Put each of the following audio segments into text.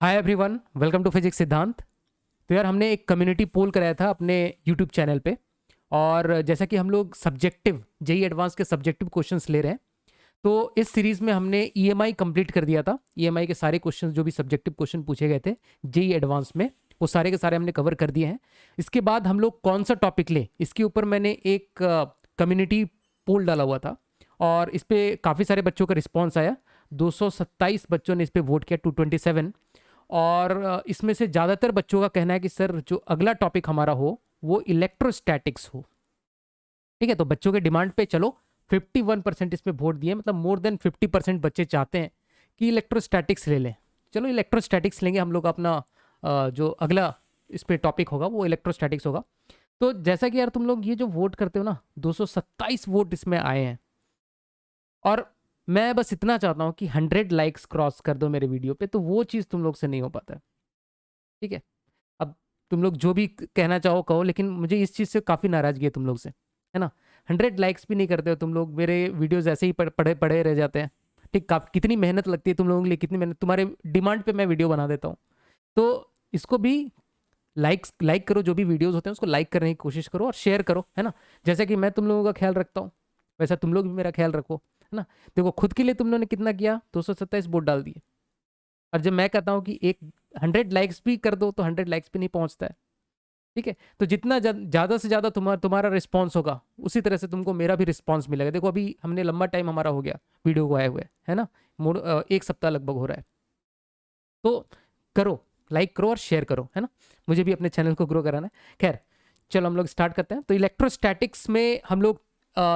Hi everyone, welcome to physics Siddhant. तो यार हमने एक कम्युनिटी पोल कराया था अपने यूट्यूब चैनल पे। और जैसा कि हम लोग सब्जेक्टिव जेई एडवांस के सब्जेक्टिव क्वेश्चंस ले रहे हैं, तो इस सीरीज में हमने ईएमआई कंप्लीट कर दिया था। ईएमआई के सारे क्वेश्चंस जो भी सब्जेक्टिव क्वेश्चन पूछे गए थे जेई एडवांस में, वो सारे के सारे हमने कवर कर दिए हैं। इसके बाद हम लोग कौन सा टॉपिक लें, इसके ऊपर मैंने एक कम्युनिटी पोल डाला हुआ था और इस पर काफ़ी सारे बच्चों का रिस्पॉन्स आया। 227 बच्चों ने इस पर वोट किया, 227। और इसमें से ज़्यादातर बच्चों का कहना है कि सर जो अगला टॉपिक हमारा हो वो इलेक्ट्रोस्टैटिक्स हो। ठीक है, तो बच्चों के डिमांड पे चलो 51% इसमें वोट दिए, मतलब मोर देन 50% बच्चे चाहते हैं कि इलेक्ट्रोस्टैटिक्स ले लें। चलो इलेक्ट्रोस्टैटिक्स लेंगे हम लोग। अपना जो अगला इस पे टॉपिक होगा वो इलेक्ट्रोस्टैटिक्स होगा। तो जैसा कि यार तुम लोग ये जो वोट करते हो ना, 227 वोट इसमें आए हैं। और मैं बस इतना चाहता हूँ कि 100 लाइक्स क्रॉस कर दो मेरे वीडियो पे, तो वो चीज़ तुम लोग से नहीं हो पाता है। ठीक है, अब तुम लोग जो भी कहना चाहो कहो, लेकिन मुझे इस चीज़ से काफ़ी नाराज़गी है तुम लोग से, है ना। 100 लाइक्स भी नहीं करते हो तुम लोग, मेरे वीडियोज़ ऐसे ही पड़े पड़े रह जाते हैं। ठीक, कितनी मेहनत लगती है तुम लोगों के लिए, कितनी मेहनत, तुम्हारे डिमांड पे मैं वीडियो बना देता हूँ। तो इसको भी लाइक करो, जो भी वीडियोज़ होते हैं उसको लाइक करने की कोशिश करो और शेयर करो, है ना। जैसे कि मैं तुम लोगों का ख्याल रखता हूँ, वैसा तुम लोग भी मेरा ख्याल रखो, है ना। देखो खुद के लिए तुम लोगों ने कितना किया, 227 वोट डाल दिए। और जब मैं कहता हूँ कि एक 100 लाइक्स भी कर दो, तो 100 लाइक्स भी नहीं पहुंचता है। ठीक है, तो जितना ज़्यादा से ज़्यादा तुम्हारा रिस्पॉन्स होगा, उसी तरह से तुमको मेरा भी रिस्पॉन्स मिलेगा। देखो अभी हमने लंबा टाइम हमारा हो गया वीडियो को आए हुए, है ना। एक सप्ताह लगभग हो रहा है। तो करो, लाइक करो और शेयर करो, है ना। मुझे भी अपने चैनल को ग्रो कराना है। खैर चलो हम लोग स्टार्ट करते हैं। तो इलेक्ट्रोस्टैटिक्स में हम लोग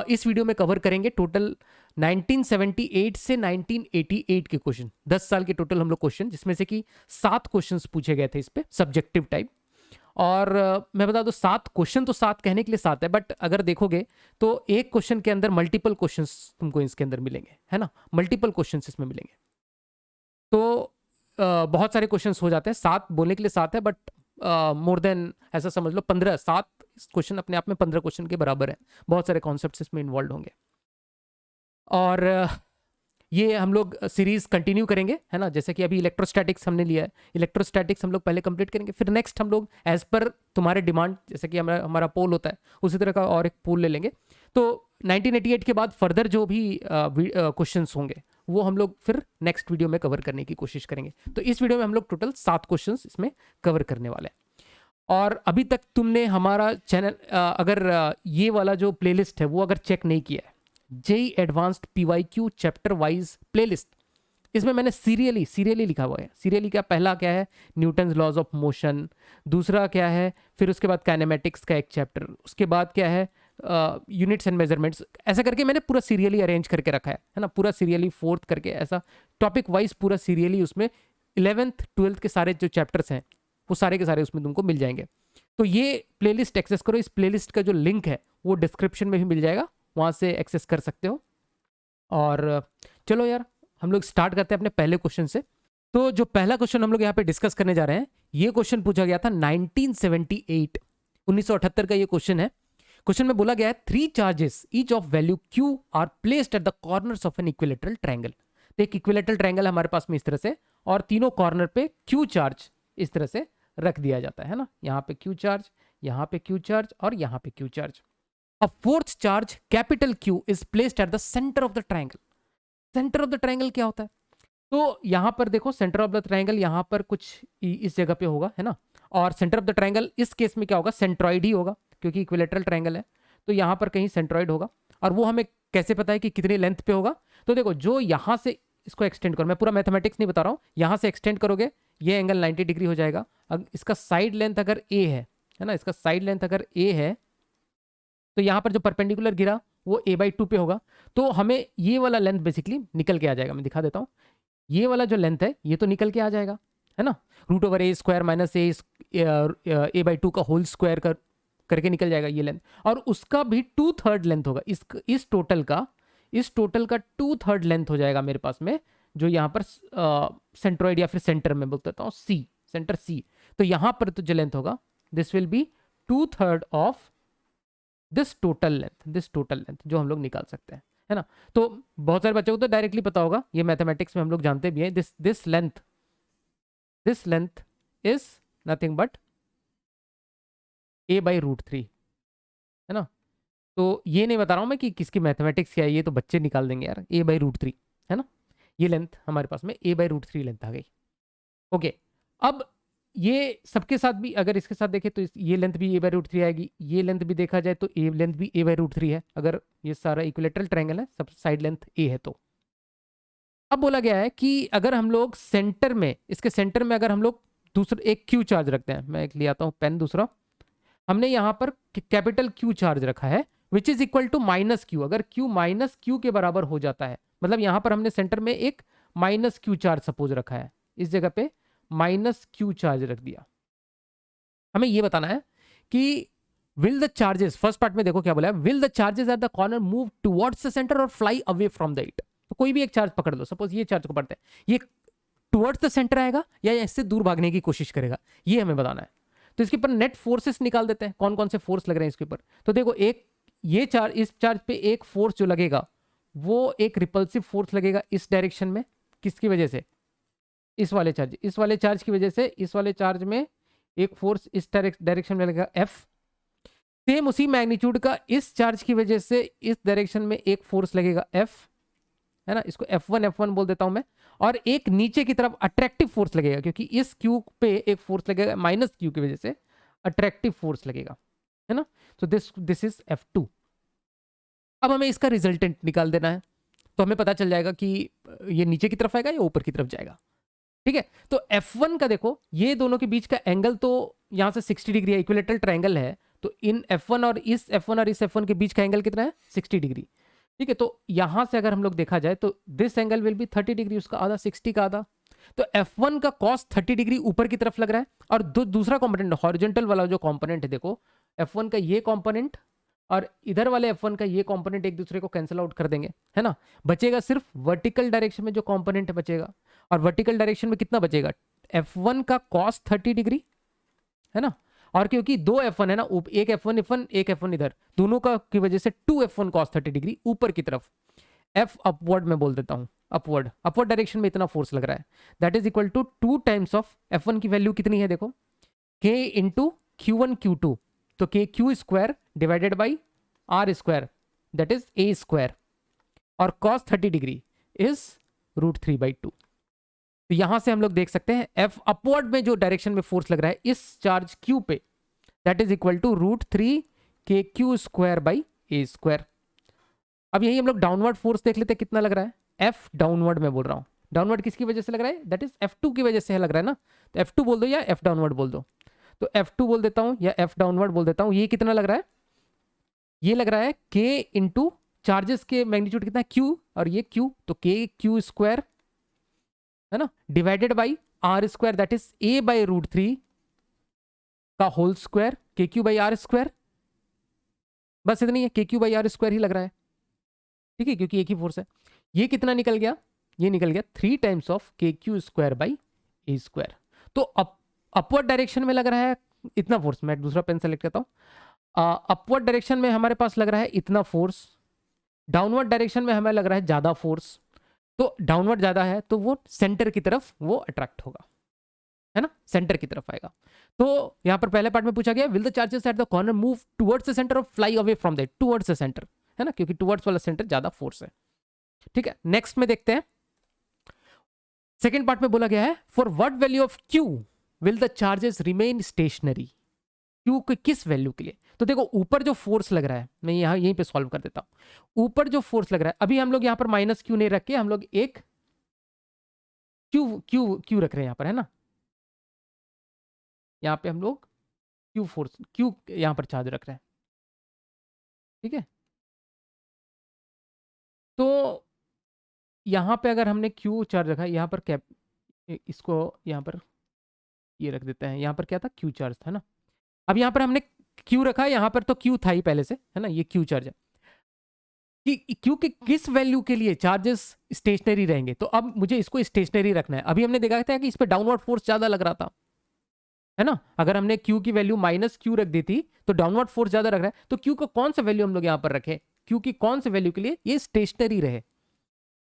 इस वीडियो में कवर करेंगे टोटल 1978 से 1988 के क्वेश्चन। 10 साल के टोटल हम लोग क्वेश्चन, जिसमें से कि 7 क्वेश्चंस पूछे गए थे इस पे सब्जेक्टिव टाइप। और मैं बता दूं, 7 क्वेश्चन तो 7 कहने के लिए 7 है, बट अगर देखोगे तो एक क्वेश्चन के अंदर मल्टीपल क्वेश्चंस तुमको इसके अंदर मिलेंगे, है ना। मल्टीपल क्वेश्चंस इसमें मिलेंगे। तो बहुत सारे क्वेश्चंस हो जाते हैं। 7 बोलने के लिए 7 है, बट मोर देन ऐसा समझ लो 15, 7 क्वेश्चन अपने आप में 15 क्वेश्चन के बराबर है। बहुत सारे कॉन्सेप्ट्स इसमें इन्वॉल्व होंगे। और ये हम लोग सीरीज कंटिन्यू करेंगे, है ना। जैसे कि अभी इलेक्ट्रोस्टैटिक्स हमने लिया है, इलेक्ट्रोस्टैटिक्स हम लोग पहले कंप्लीट करेंगे, फिर नेक्स्ट हम लोग एज पर तुम्हारे डिमांड, जैसे कि हमारा पोल होता है उसी तरह का और एक पोल ले लेंगे। तो 1988 के बाद फर्दर जो भी क्वेश्चंस होंगे वो हम लोग फिर नेक्स्ट वीडियो में कवर करने की कोशिश करेंगे। तो इस वीडियो में हम लोग टोटल 7 क्वेश्चंस इसमें कवर करने वाले हैं। और अभी तक तुमने हमारा चैनल अगर ये वाला जो प्लेलिस्ट है वो अगर चेक नहीं किया है, JEE advanced PYQ chapter wise playlist, इसमें मैंने सीरियली लिखा हुआ है। सीरियली क्या, पहला क्या है न्यूटन्स लॉज ऑफ मोशन, दूसरा क्या है, फिर उसके बाद काइनेमेटिक्स का एक चैप्टर, उसके बाद क्या है यूनिट्स एंड मेजरमेंट्स, ऐसा करके मैंने पूरा सीरियली अरेंज करके रखा है ना। पूरा सीरियली फोर्थ करके ऐसा टॉपिक वाइज पूरा सीरियली उसमें 11th 12th के सारे जो चैप्टर्स हैं वो सारे के सारे उसमें तुमको मिल जाएंगे। तो ये प्लेलिस्ट एक्सेस करो। इस प्लेलिस्ट का जो लिंक है वो डिस्क्रिप्शन में भी मिल जाएगा, वहाँ से एक्सेस कर सकते हो। और चलो यार हम लोग स्टार्ट करते हैं अपने पहले क्वेश्चन से। तो जो पहला क्वेश्चन हम लोग यहाँ पे डिस्कस करने जा रहे हैं, ये क्वेश्चन पूछा गया था 1978, 1978 का ये क्वेश्चन है। क्वेश्चन में बोला गया है 3 charges each of value Q are placed at the corners of an equilateral triangle. तो एक इक्विलेटरल ट्रायंगल है हमारे पास में इस तरह से, और तीनों कॉर्नर पे Q चार्ज इस तरह से रख दिया जाता है ना। यहाँ पे Q चार्ज, यहाँ पे Q चार्ज और यहाँ पे Q charge. A fourth charge capital Q is placed at the center of the triangle। Centre of the triangle क्या होता है, तो यहां पर देखो सेंटर ऑफ द ट्रायंगल यहां पर कुछ इस जगह पे होगा, है ना। और सेंटर ऑफ द ट्रायंगल इस केस में क्या होगा, सेंट्रॉइड ही होगा, क्योंकि इक्विलेटरल ट्रायंगल है। तो यहां पर कहीं सेंट्रॉइड होगा। और वो हमें कैसे पता है कि कितनी लेंथ पे होगा, तो देखो जो यहां से इसको एक्सटेंड करो, मैं पूरा मैथमेटिक्स नहीं बता रहा हूं, यहां से एक्सटेंड करोगे ये एंगल 90 डिग्री हो जाएगा। अब इसका साइड लेंथ अगर ए है ना, इसका साइड लेंथ अगर ए है, तो यहाँ पर जो परपेंडिकुलर गिरा वो a/2 पे होगा। तो हमें ये वाला लेंथ बेसिकली निकल के आ जाएगा। मैं दिखा देता हूँ, ये वाला जो लेंथ है ये तो निकल के आ जाएगा, है ना। √a² माइनस a/2 का होल स्क्वायर करके निकल जाएगा ये लेंथ। और उसका भी 2/3 लेंथ होगा, इस टोटल का 2/3 लेंथ हो जाएगा मेरे पास में, जो यहाँ पर सेंट्रॉइड या फिर सेंटर में बोल देता हूँ सी, सेंटर सी। तो यहाँ पर तो जो लेंथ होगा this will be 2/3 of this total length जो हम लोग निकाल सकते हैं, है ना। तो बहुत सारे बच्चों को तो डायरेक्टली पता होगा, ये मैथमेटिक्स में हम लोग जानते भी हैं, this this length is nothing but a/√3, है ना। तो ये नहीं बता रहा हूँ मैं कि किसकी मैथमेटिक्स क्या है, ये तो बच्चे निकाल देंगे यार, a/√3, है ना। ये लेंथ हमारे पास में a/√3 लेंथ आ गई। ओके, अब ये सबके साथ भी अगर इसके साथ देखें तो ये लेंथ भी a/√3 आएगी, ये लेंथ भी देखा जाए तो ए लेंथ भी a/√3 है, अगर ये सारा इक्विलेटरल ट्रायंगल है, सब साइड लेंथ a है। तो अब बोला गया है कि अगर हम लोग सेंटर में, इसके सेंटर में अगर हम लोग दूसरा एक क्यू चार्ज रखते हैं, मैं एक ले आता हूँ पेन दूसरा, हमने यहाँ पर कैपिटल क्यू चार्ज रखा है which is equal to -q। अगर q -q के बराबर हो जाता है, मतलब यहाँ पर हमने सेंटर में एक -q चार्ज सपोज रखा है, इस जगह पे -q चार्ज रख दिया। हमें ये बताना है कि will the charges, first part में देखो क्या बोला है, will the charges at the corner move towards the centre और fly away from the it. तो कोई भी एक चार्ज पकड़ लो, सपोज ये चार्ज को पढ़ते हैं, ये टुवर्ड्स द सेंटर आएगा या इससे दूर भागने की कोशिश करेगा, ये हमें बताना है। तो इसके ऊपर नेट फोर्सेस निकाल देते हैं, कौन कौन से फोर्स लग रहे हैं इसके ऊपर। तो देखो, एक ये चार्ज, इस चार्ज पे एक फोर्स जो लगेगा वो एक रिपल्सिव फोर्स लगेगा इस डायरेक्शन में, किसकी वजह से, इस वाले चार्ज की वजह से, इस वाले चार्ज में एक फोर्स इस डायरेक्शन में लगेगा F। सेम उसी मैग्नीट्यूड का इस चार्ज की वजह से इस डायरेक्शन में एक फोर्स लगेगा F, है ना, इसको F1 बोल देता हूं मैं। और एक नीचे की तरफ अट्रैक्टिव फोर्स लगेगा, क्योंकि इस क्यू पे एक फोर्स लगेगा -q की वजह से, अट्रैक्टिव फोर्स लगेगा, है ना। तो दिस इज F2। अब हमें इसका रिजल्टेंट निकाल देना है, तो हमें पता चल जाएगा कि ये नीचे की तरफ आएगा या ऊपर की तरफ जाएगा। ठीक है, तो F1 का देखो, ये दोनों के बीच का एंगल तो यहां से 60 डिग्री है, इक्विलेटरल ट्रायंगल है, तो इन F1 और इस F1 के बीच का एंगल कितना है, 60 डिग्री। ठीक है, तो यहां से अगर हम लोग देखा जाए तो this angle will be 30 degree, उसका आधा 60 का आधा। तो F1 का कॉस 30 डिग्री ऊपर की तरफ लग रहा है, और दूसरा कंपोनेंट हॉरिजॉन्टल वाला जो कंपोनेंट है, देखो F1 का ये कंपोनेंट और इधर वाले F1 का ये कंपोनेंट एक दूसरे को कैंसिल आउट कर देंगे, है ना। बचेगा सिर्फ वर्टिकल डायरेक्शन में जो कंपोनेंट बचेगा, और वर्टिकल डायरेक्शन में कितना बचेगा, F1 का कॉस 30 डिग्री, है ना। और क्योंकि दो F1 है ना, एक F1 एक F1 इधर, दोनों का की वजह से 2F1 cos 30 डिग्री ऊपर की तरफ, F अपवर्ड में बोल देता हूं, अपवर्ड डायरेक्शन में इतना फोर्स लग रहा है, that is equal to 2 times of F1 की वैल्यू कितनी है, देखो K इंटू Q1 Q2, तो KQ square divided by R square, that is A square, और cos 30 डिग्री इज √3/2। तो यहां से हम लोग देख सकते हैं F अपवर्ड में जो डायरेक्शन में फोर्स लग रहा है इस चार्ज Q पे, that is equal to √3 KQ square by A square. अब यही हम लोग डाउनवर्ड फोर्स देख लेते हैं कितना लग रहा है, F डाउनवर्ड में बोल रहा हूं, डाउनवर्ड किसकी वजह से लग रहा है, दैट इज F2 की वजह से लग रहा है ना, तो F2 बोल दो या F डाउनवर्ड बोल दो, तो F2 बोल देता हूं या F डाउनवर्ड बोल देता हूं। ये कितना लग रहा है, ये लग रहा है K इंटू चार्जेस के मैग्नीट्यूड कितना है Q, और ये Q, तो KQ स्क्वायर, है ना, divided by R square, that is A/√3 का होल स्क्वायर, KQ/R स्क्वायर, बस इतनी है, KQ/R स्क्वायर ही लग रहा है। ठीक है, क्योंकि एक ही फोर्स है। ये कितना निकल गया, ये निकल गया 3 times of KQ square by A square. तो अपवर्ड डायरेक्शन में लग रहा है इतना फोर्स, मैं दूसरा पेन सेलेक्ट करता हूं, अपवर्ड डायरेक्शन में हमारे पास लग रहा है इतना फोर्स, डाउनवर्ड डायरेक्शन में हमें लग रहा है ज्यादा फोर्स, तो डाउनवर्ड ज्यादा है तो वो सेंटर की तरफ वो अट्रैक्ट होगा, है ना, सेंटर की तरफ आएगा। तो यहां पर पहले पार्ट में पूछा गया, will the charges at the corner move towards the centre और fly away from that, towards the centre, है ना, क्योंकि टुवर्ड्स वाला सेंटर ज्यादा फोर्स है। ठीक है, नेक्स्ट में देखते हैं, सेकेंड पार्ट में बोला गया है, for what value of Q will the charges remain stationery, Q के किस वैल्यू के लिए। तो देखो ऊपर जो फोर्स लग रहा है, मैं यहाँ यहीं पे सॉल्व कर देता हूं, ऊपर जो फोर्स लग रहा है, अभी हम लोग यहाँ पर -Q नहीं रख के हम लोग एक Q रख रहे हैं यहाँ पर, है ना, यहाँ पे हम लोग Q यहाँ पर चार्ज रख रहे हैं। ठीक है, तो यहाँ पे अगर हमने Q चार्ज रखा है, यहाँ पर कैप, इसको यहाँ पर ये रख देते हैं, यहाँ पर क्या था, Q चार्ज था ना। अब यहाँ पर हमने Q रखा है, यहाँ पर तो Q था ही पहले से, है ना, ये Q चार्ज है कि Q के किस वैल्यू के लिए चार्जेस स्टेशनरी रहेंगे। तो अब मुझे इसको स्टेशनरी रखना है। अभी हमने देखा था कि इस पे डाउनवर्ड फोर्स ज्यादा लग रहा था, है ना, अगर हमने Q की वैल्यू -Q रख दी थी तो डाउनवर्ड फोर्स ज्यादा रख रहा है, तो Q का कौन सा वैल्यू हम लोग यहाँ पर रखे, Q की कौन से वैल्यू के लिए ये स्टेशनरी रहे,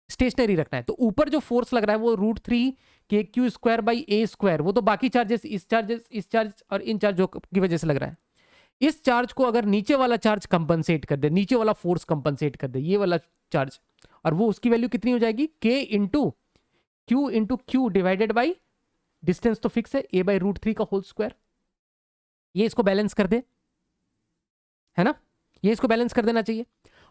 स्टेशनरी रखना है। तो ऊपर जो फोर्स लग रहा है वो √3 के Q square by a square, वो तो बाकी चार्जेस, इस चार्ज और इन चार्जों की वजह से लग रहा है। इस चार्ज को अगर नीचे वाला चार्ज कंपनसेट कर दे, नीचे वाला फोर्स कंपनसेट कर दे, ये वाला चार्ज, और वो उसकी वैल्यू कितनी हो जाएगी, के into Q divided by distance तो फिक्स है, ए बाई रूट 3 का होल स्क्वायर। ये इसको बैलेंस कर दे, है ना, ये इसको बैलेंस कर देना चाहिए।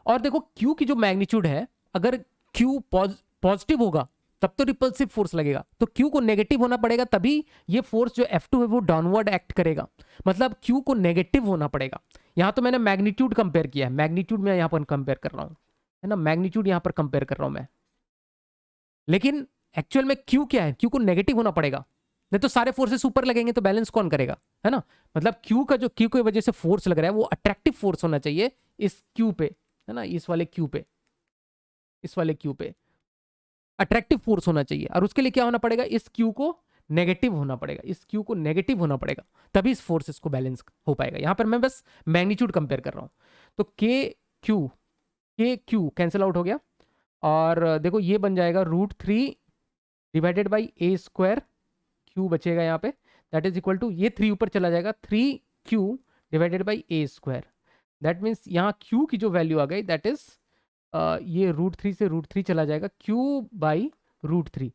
और देखो क्यू की जो मैग्नीट्यूड है, अगर क्यू पॉजिटिव होगा तब तो रिपल्सिव फोर्स लगेगा, तो क्यू को नेगेटिव होना पड़ेगा, तभी ये फोर्स जो F2 है वो डाउनवर्ड एक्ट करेगा। मतलब क्यू को नेगेटिव होना पड़ेगा। यहां तो मैंने मैग्नीट्यूड कंपेयर किया है, मैग्नीट्यूड में यहां पर कंपेयर कर रहा हूं, है ना, मैग्नीट्यूड यहां पर कंपेयर कर रहा हूं मैं, लेकिन एक्चुअल में क्यू क्या है, क्यू को नेगेटिव होना पड़ेगा, नहीं तो सारे फोर्सेस ऊपर लगेंगे तो बैलेंस कौन करेगा, है ना। मतलब क्यू का जो क्यू की वजह से फोर्स लग रहा है वो अट्रैक्टिव फोर्स होना चाहिए इस क्यू पे, है ना, इस वाले क्यू पे, इस वाले क्यू पे अट्रैक्टिव फोर्स होना चाहिए। और उसके लिए क्या होना पड़ेगा, इस क्यू को नेगेटिव होना पड़ेगा, इस क्यू को नेगेटिव होना पड़ेगा, तभी इस फोर्सेस को बैलेंस हो पाएगा। यहां पर मैं बस मैग्नीट्यूड कंपेयर कर रहा हूं। तो के क्यू कैंसिल आउट हो गया, और देखो ये बन जाएगा √3 divided by a square, Q बचेगा यहाँ पे, दैट इज इक्वल टू, ये 3 ऊपर चला जाएगा, 3Q divided by a square. That means यहाँ क्यू की जो वैल्यू आ गई दैट इज ये √3 से √3 चला जाएगा, क्यू बाई √3,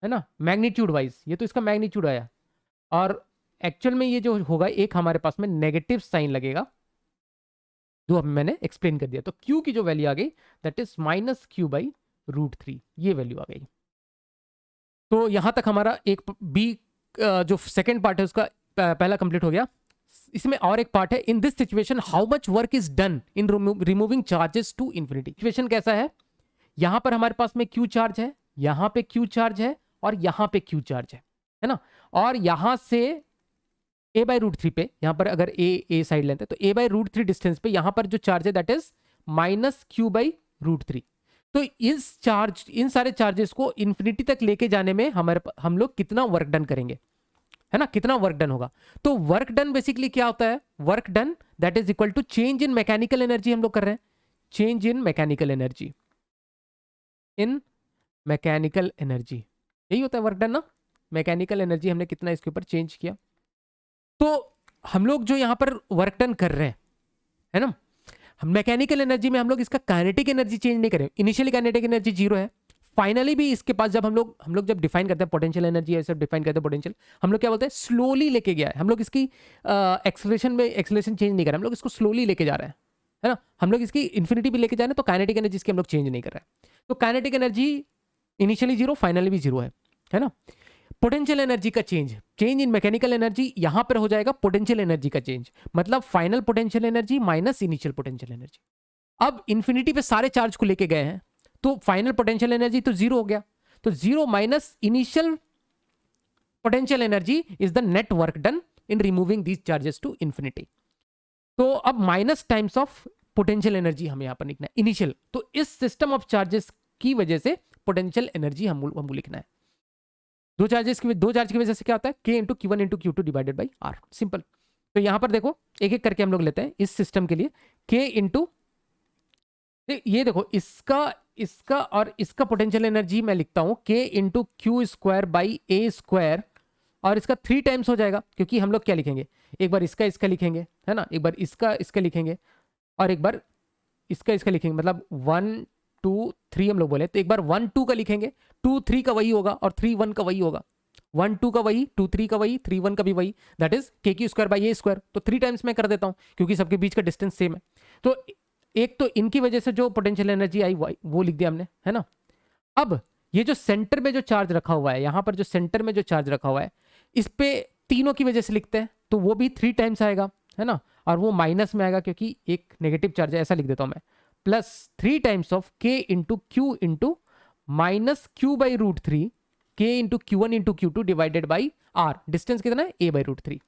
है ना, मैग्नीट्यूड वाइज ये तो इसका मैग्नीट्यूड आया। और एक्चुअल में ये जो होगा, एक हमारे पास में नेगेटिव साइन लगेगा, जो अब मैंने एक्सप्लेन कर दिया। तो क्यू की जो वैल्यू आ गई दैट इज -Q बाई √3, ये वैल्यू आ गई। तो यहां तक हमारा एक बी जो सेकंड पार्ट है उसका पहला कंप्लीट हो गया। इसमें और एक पार्ट है, in this situation how much work is done in removing charges to infinity. Situation कैसा है, यहां पर हमारे पास में क्यू चार्ज है, यहां पे क्यू चार्ज है, और यहां पे क्यू चार्ज है ना, और यहां से a बाई √3 पे, यहां पर अगर a साइड लेते हैं तो a बाई √3 डिस्टेंस पे यहां पर जो चार्ज है दैट इज -Q बाई √3। तो इन सारे चार्जेस को इंफिनिटी तक लेके जाने में हम लोग कितना वर्क डन करेंगे, है ना, कितना वर्क डन होगा। तो वर्क डन बेसिकली क्या होता है, work done that is equal to change in mechanical energy, हम लोग कर रहे हैं चेंज इन मैकेनिकल एनर्जी, यही होता है वर्क डन ना, मैकेनिकल एनर्जी हमने कितना इसके ऊपर चेंज किया। तो हम लोग जो यहां पर वर्क डन कर रहे हैं, है ना, हम मैकेनिकल एनर्जी में हम लोग इसका काइनेटिक एनर्जी चेंज नहीं करें। इनिशियली काइनेटिक एनर्जी 0 है, फाइनली भी इसके पास जब हम लोग जब डिफाइन करते हैं पोटेंशियल एनर्जी, ऐसे डिफाइन करते हैं पोटेंशियल, हम लोग क्या बोलते हैं, स्लोली लेके गया है, हम लोग इसकी एक्सेलरेशन चेंज नहीं कर रहे, हम लोग इसको स्लोली लेके जा रहे हैं, है ना, हम लोग इसकी इन्फिनिटी भी लेके जा रहे हैं, तो काइनेटिक एनर्जी इसकी हम लोग चेंज नहीं कर रहे हैं। तो काइनेटिक एनर्जी इनिशियली 0, फाइनली भी 0 है ना। पोटेंशियल एनर्जी का चेंज इन मैकेनिकल एनर्जी, यहां पर हो जाएगा पोटेंशियल एनर्जी का चेंज, मतलब final potential energy minus initial potential energy. अब इन्फिनिटी पे सारे चार्ज को लेके गए हैं, तो फाइनल पोटेंशियल एनर्जी तो 0 हो गया, तो 0 minus initial potential energy is the net work done in removing these charges to infinity. तो अब minus times of potential energy हमें यहां पर लिखना है इनिशियल, तो इस सिस्टम ऑफ चार्जेस की वजह से पोटेंशियल एनर्जी हमको लिखना है। दो चार्ज की वजह से क्या होता है, K into Q1 into Q2 divided by R, simple. तो यहां पर देखो एक एक करके हम लोग लेते हैं इस सिस्टम के लिए, K इंटू, ये देखो इसका और इसका पोटेंशियल एनर्जी मैं लिखता हूं K into Q square by A square, और इसका 3 टाइम्स हो जाएगा, क्योंकि हम लोग क्या लिखेंगे, एक बार इसका लिखेंगे, है ना, एक बार इसका लिखेंगे, और एक बार इसका लिखेंगे, मतलब 1 2 3 हम लोग बोले, तो एक बार 1 2 का लिखेंगे, 2 3 का वही होगा, और 3 1 का वही होगा, 1 2 का वही, 2 3 का वही, 3 1 का भी वही, that is KQ square by A square. तो 3 टाइम्स मैं कर देता हूं क्योंकि सबके बीच का डिस्टेंस सेम है। तो एक तो इनकी वजह से जो पोटेंशियल एनर्जी आई वो लिख दिया हमने, है ना। अब ये जो सेंटर में जो चार्ज रखा हुआ है, यहां पर जो सेंटर में जो चार्ज रखा हुआ है, इस पे तीनों की वजह से लिखते हैं, तो वो भी 3 टाइम्स आएगा, है ना, और वो माइनस में आएगा क्योंकि एक नेगेटिव चार्ज है, ऐसा लिख देता हूं मैं, plus 3 times of K into Q into minus Q by √3, K into Q1 into Q2 divided by R, distance कितना है, A बाई √3।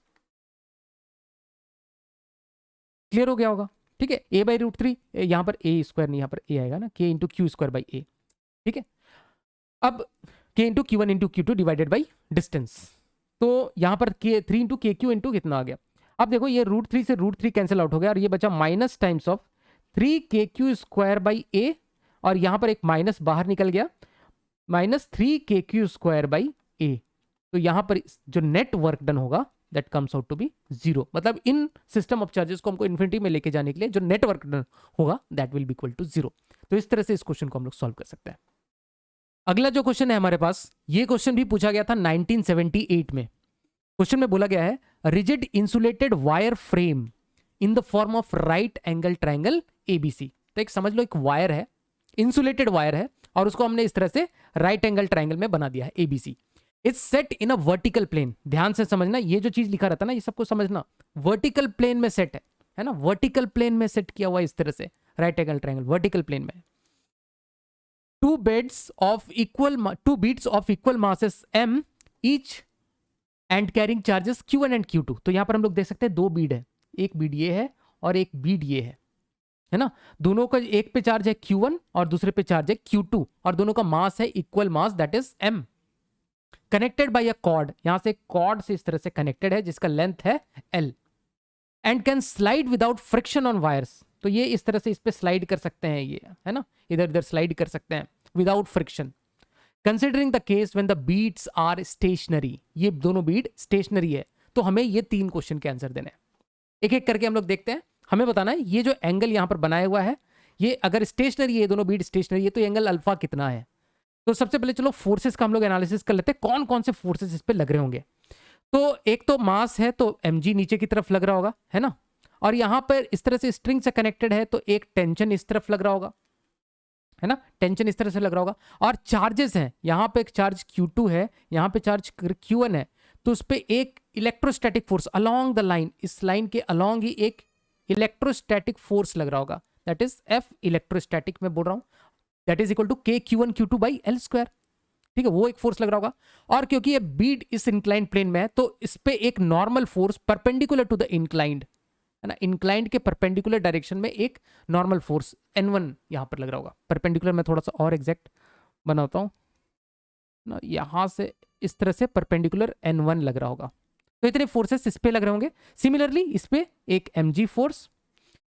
क्लियर हो गया होगा, ठीक है, A बाई √3, यहां पर A स्क्वायर नहीं, यहां पर A आएगा ना, K into Q square by A, ठीक है। अब K into Q1 into Q2 divided by distance, तो यहां पर 3 इंटू KQ इंटू कितना आ गया। अब देखो ये √3 से √3 कैंसिल आउट हो गया, और ये बचा minus times of 3KQ square by A, और यहां पर एक माइनस बाहर निकल गया, -3KQ स्क्वायर बाई ए, तो यहाँ पर जो नेट वर्क डन होगा that comes out to be 0। मतलब इन सिस्टम ऑफ चार्जेस को हमको इन्फिनिटी में लेके जाने के लिए जो नेट वर्क डन होगा that will be equal to 0। तो इस तरह से इस क्वेश्चन को हम लोग सॉल्व कर सकते हैं। अगला जो क्वेश्चन है हमारे पास, ये क्वेश्चन भी पूछा गया था 1978 में। क्वेश्चन में बोला गया है rigid insulated wire frame in the form of right angle triangle ABC. तो एक समझ लो एक वायर है, इंसुलेटेड वायर है, और उसको हमने इस तरह से राइट एंगल ट्रायंगल में बना दिया है ABC. It's set in a vertical plane. ध्यान से समझना, ये जो चीज लिखा रहता है ना, ये सबको समझना, वर्टिकल प्लेन में सेट है ना, वर्टिकल प्लेन में सेट किया हुआ इस तरह से right angle triangle vertical plane में। Two beads of equal masses m each and carrying charges Q1 and Q2। तो यहां पर हम लोग देख सकते हैं दो बीड है, एक बीड ये है और एक बीड ये है ना। दोनों का एक पे चार्ज है Q1 और दूसरे पे चार्ज है Q2, और दोनों का मास है equal mass that is m। Connected by a cord, यहां से कॉर्ड से इस तरह से कनेक्टेड है जिसका लेंथ है l, and can slide without friction on wires. तो ये इस तरह से इस पे स्लाइड कर सकते हैं, ये है ना, इधर इधर स्लाइड कर सकते हैं without friction. Considering the case when the beads are stationary, ये दोनों बीड स्टेशनरी है। तो हमें ये 3 क्वेश्चन के आंसर देने हैं, एक एक करके हम लोग देखते हैं। हमें बताना है ये जो एंगल यहां पर बनाया हुआ है, ये अगर स्टेशनरी है, ये दोनों बीड स्टेशनरी है, तो एंगल अल्फा कितना है। तो सबसे पहले चलो फोर्सेस का हम लोग एनालिसिस कर लेते हैं, कौन कौन से फोर्सेस इस पे लग रहे होंगे। तो एक तो मास है, तो mg नीचे की तरफ लग रहा होगा, है ना, और यहां पर इस तरह से स्ट्रिंग से कनेक्टेड है, तो एक टेंशन इस तरफ लग रहा होगा, है ना, टेंशन इस तरह से लग रहा होगा। और चार्जेस हैं, यहां पे एक चार्ज Q2 है, यहां पे चार्ज Q1 है, तो उस पे एक electrostatic force along the line, इस लाइन के अलोंग ही एक इलेक्ट्रोस्टैटिक फोर्स लग रहा होगा, दैट इज F इलेक्ट्रोस्टैटिक में बोल रहा हूं, that is equal to K Q1 Q2 by L square. ठीक है, वो एक फोर्स लग रहा होगा। और क्योंकि ये बीड इस इंक्लाइंड प्लेन में है, तो इस पे एक normal force perpendicular to the inclined, है ना, इंक्लाइंड के परपेंडिकुलर डायरेक्शन में एक नॉर्मल फोर्स N1 यहां पर लग रहा होगा। परपेंडिकुलर में थोड़ा सा और एग्जैक्ट बनाता हूं ना, यहां से इस तरह से परपेंडिकुलर N1 लग रहा होगा। तो इतने फोर्सेस इस पे लग रहे होंगे। सिमिलरली इस पे एक mg फोर्स,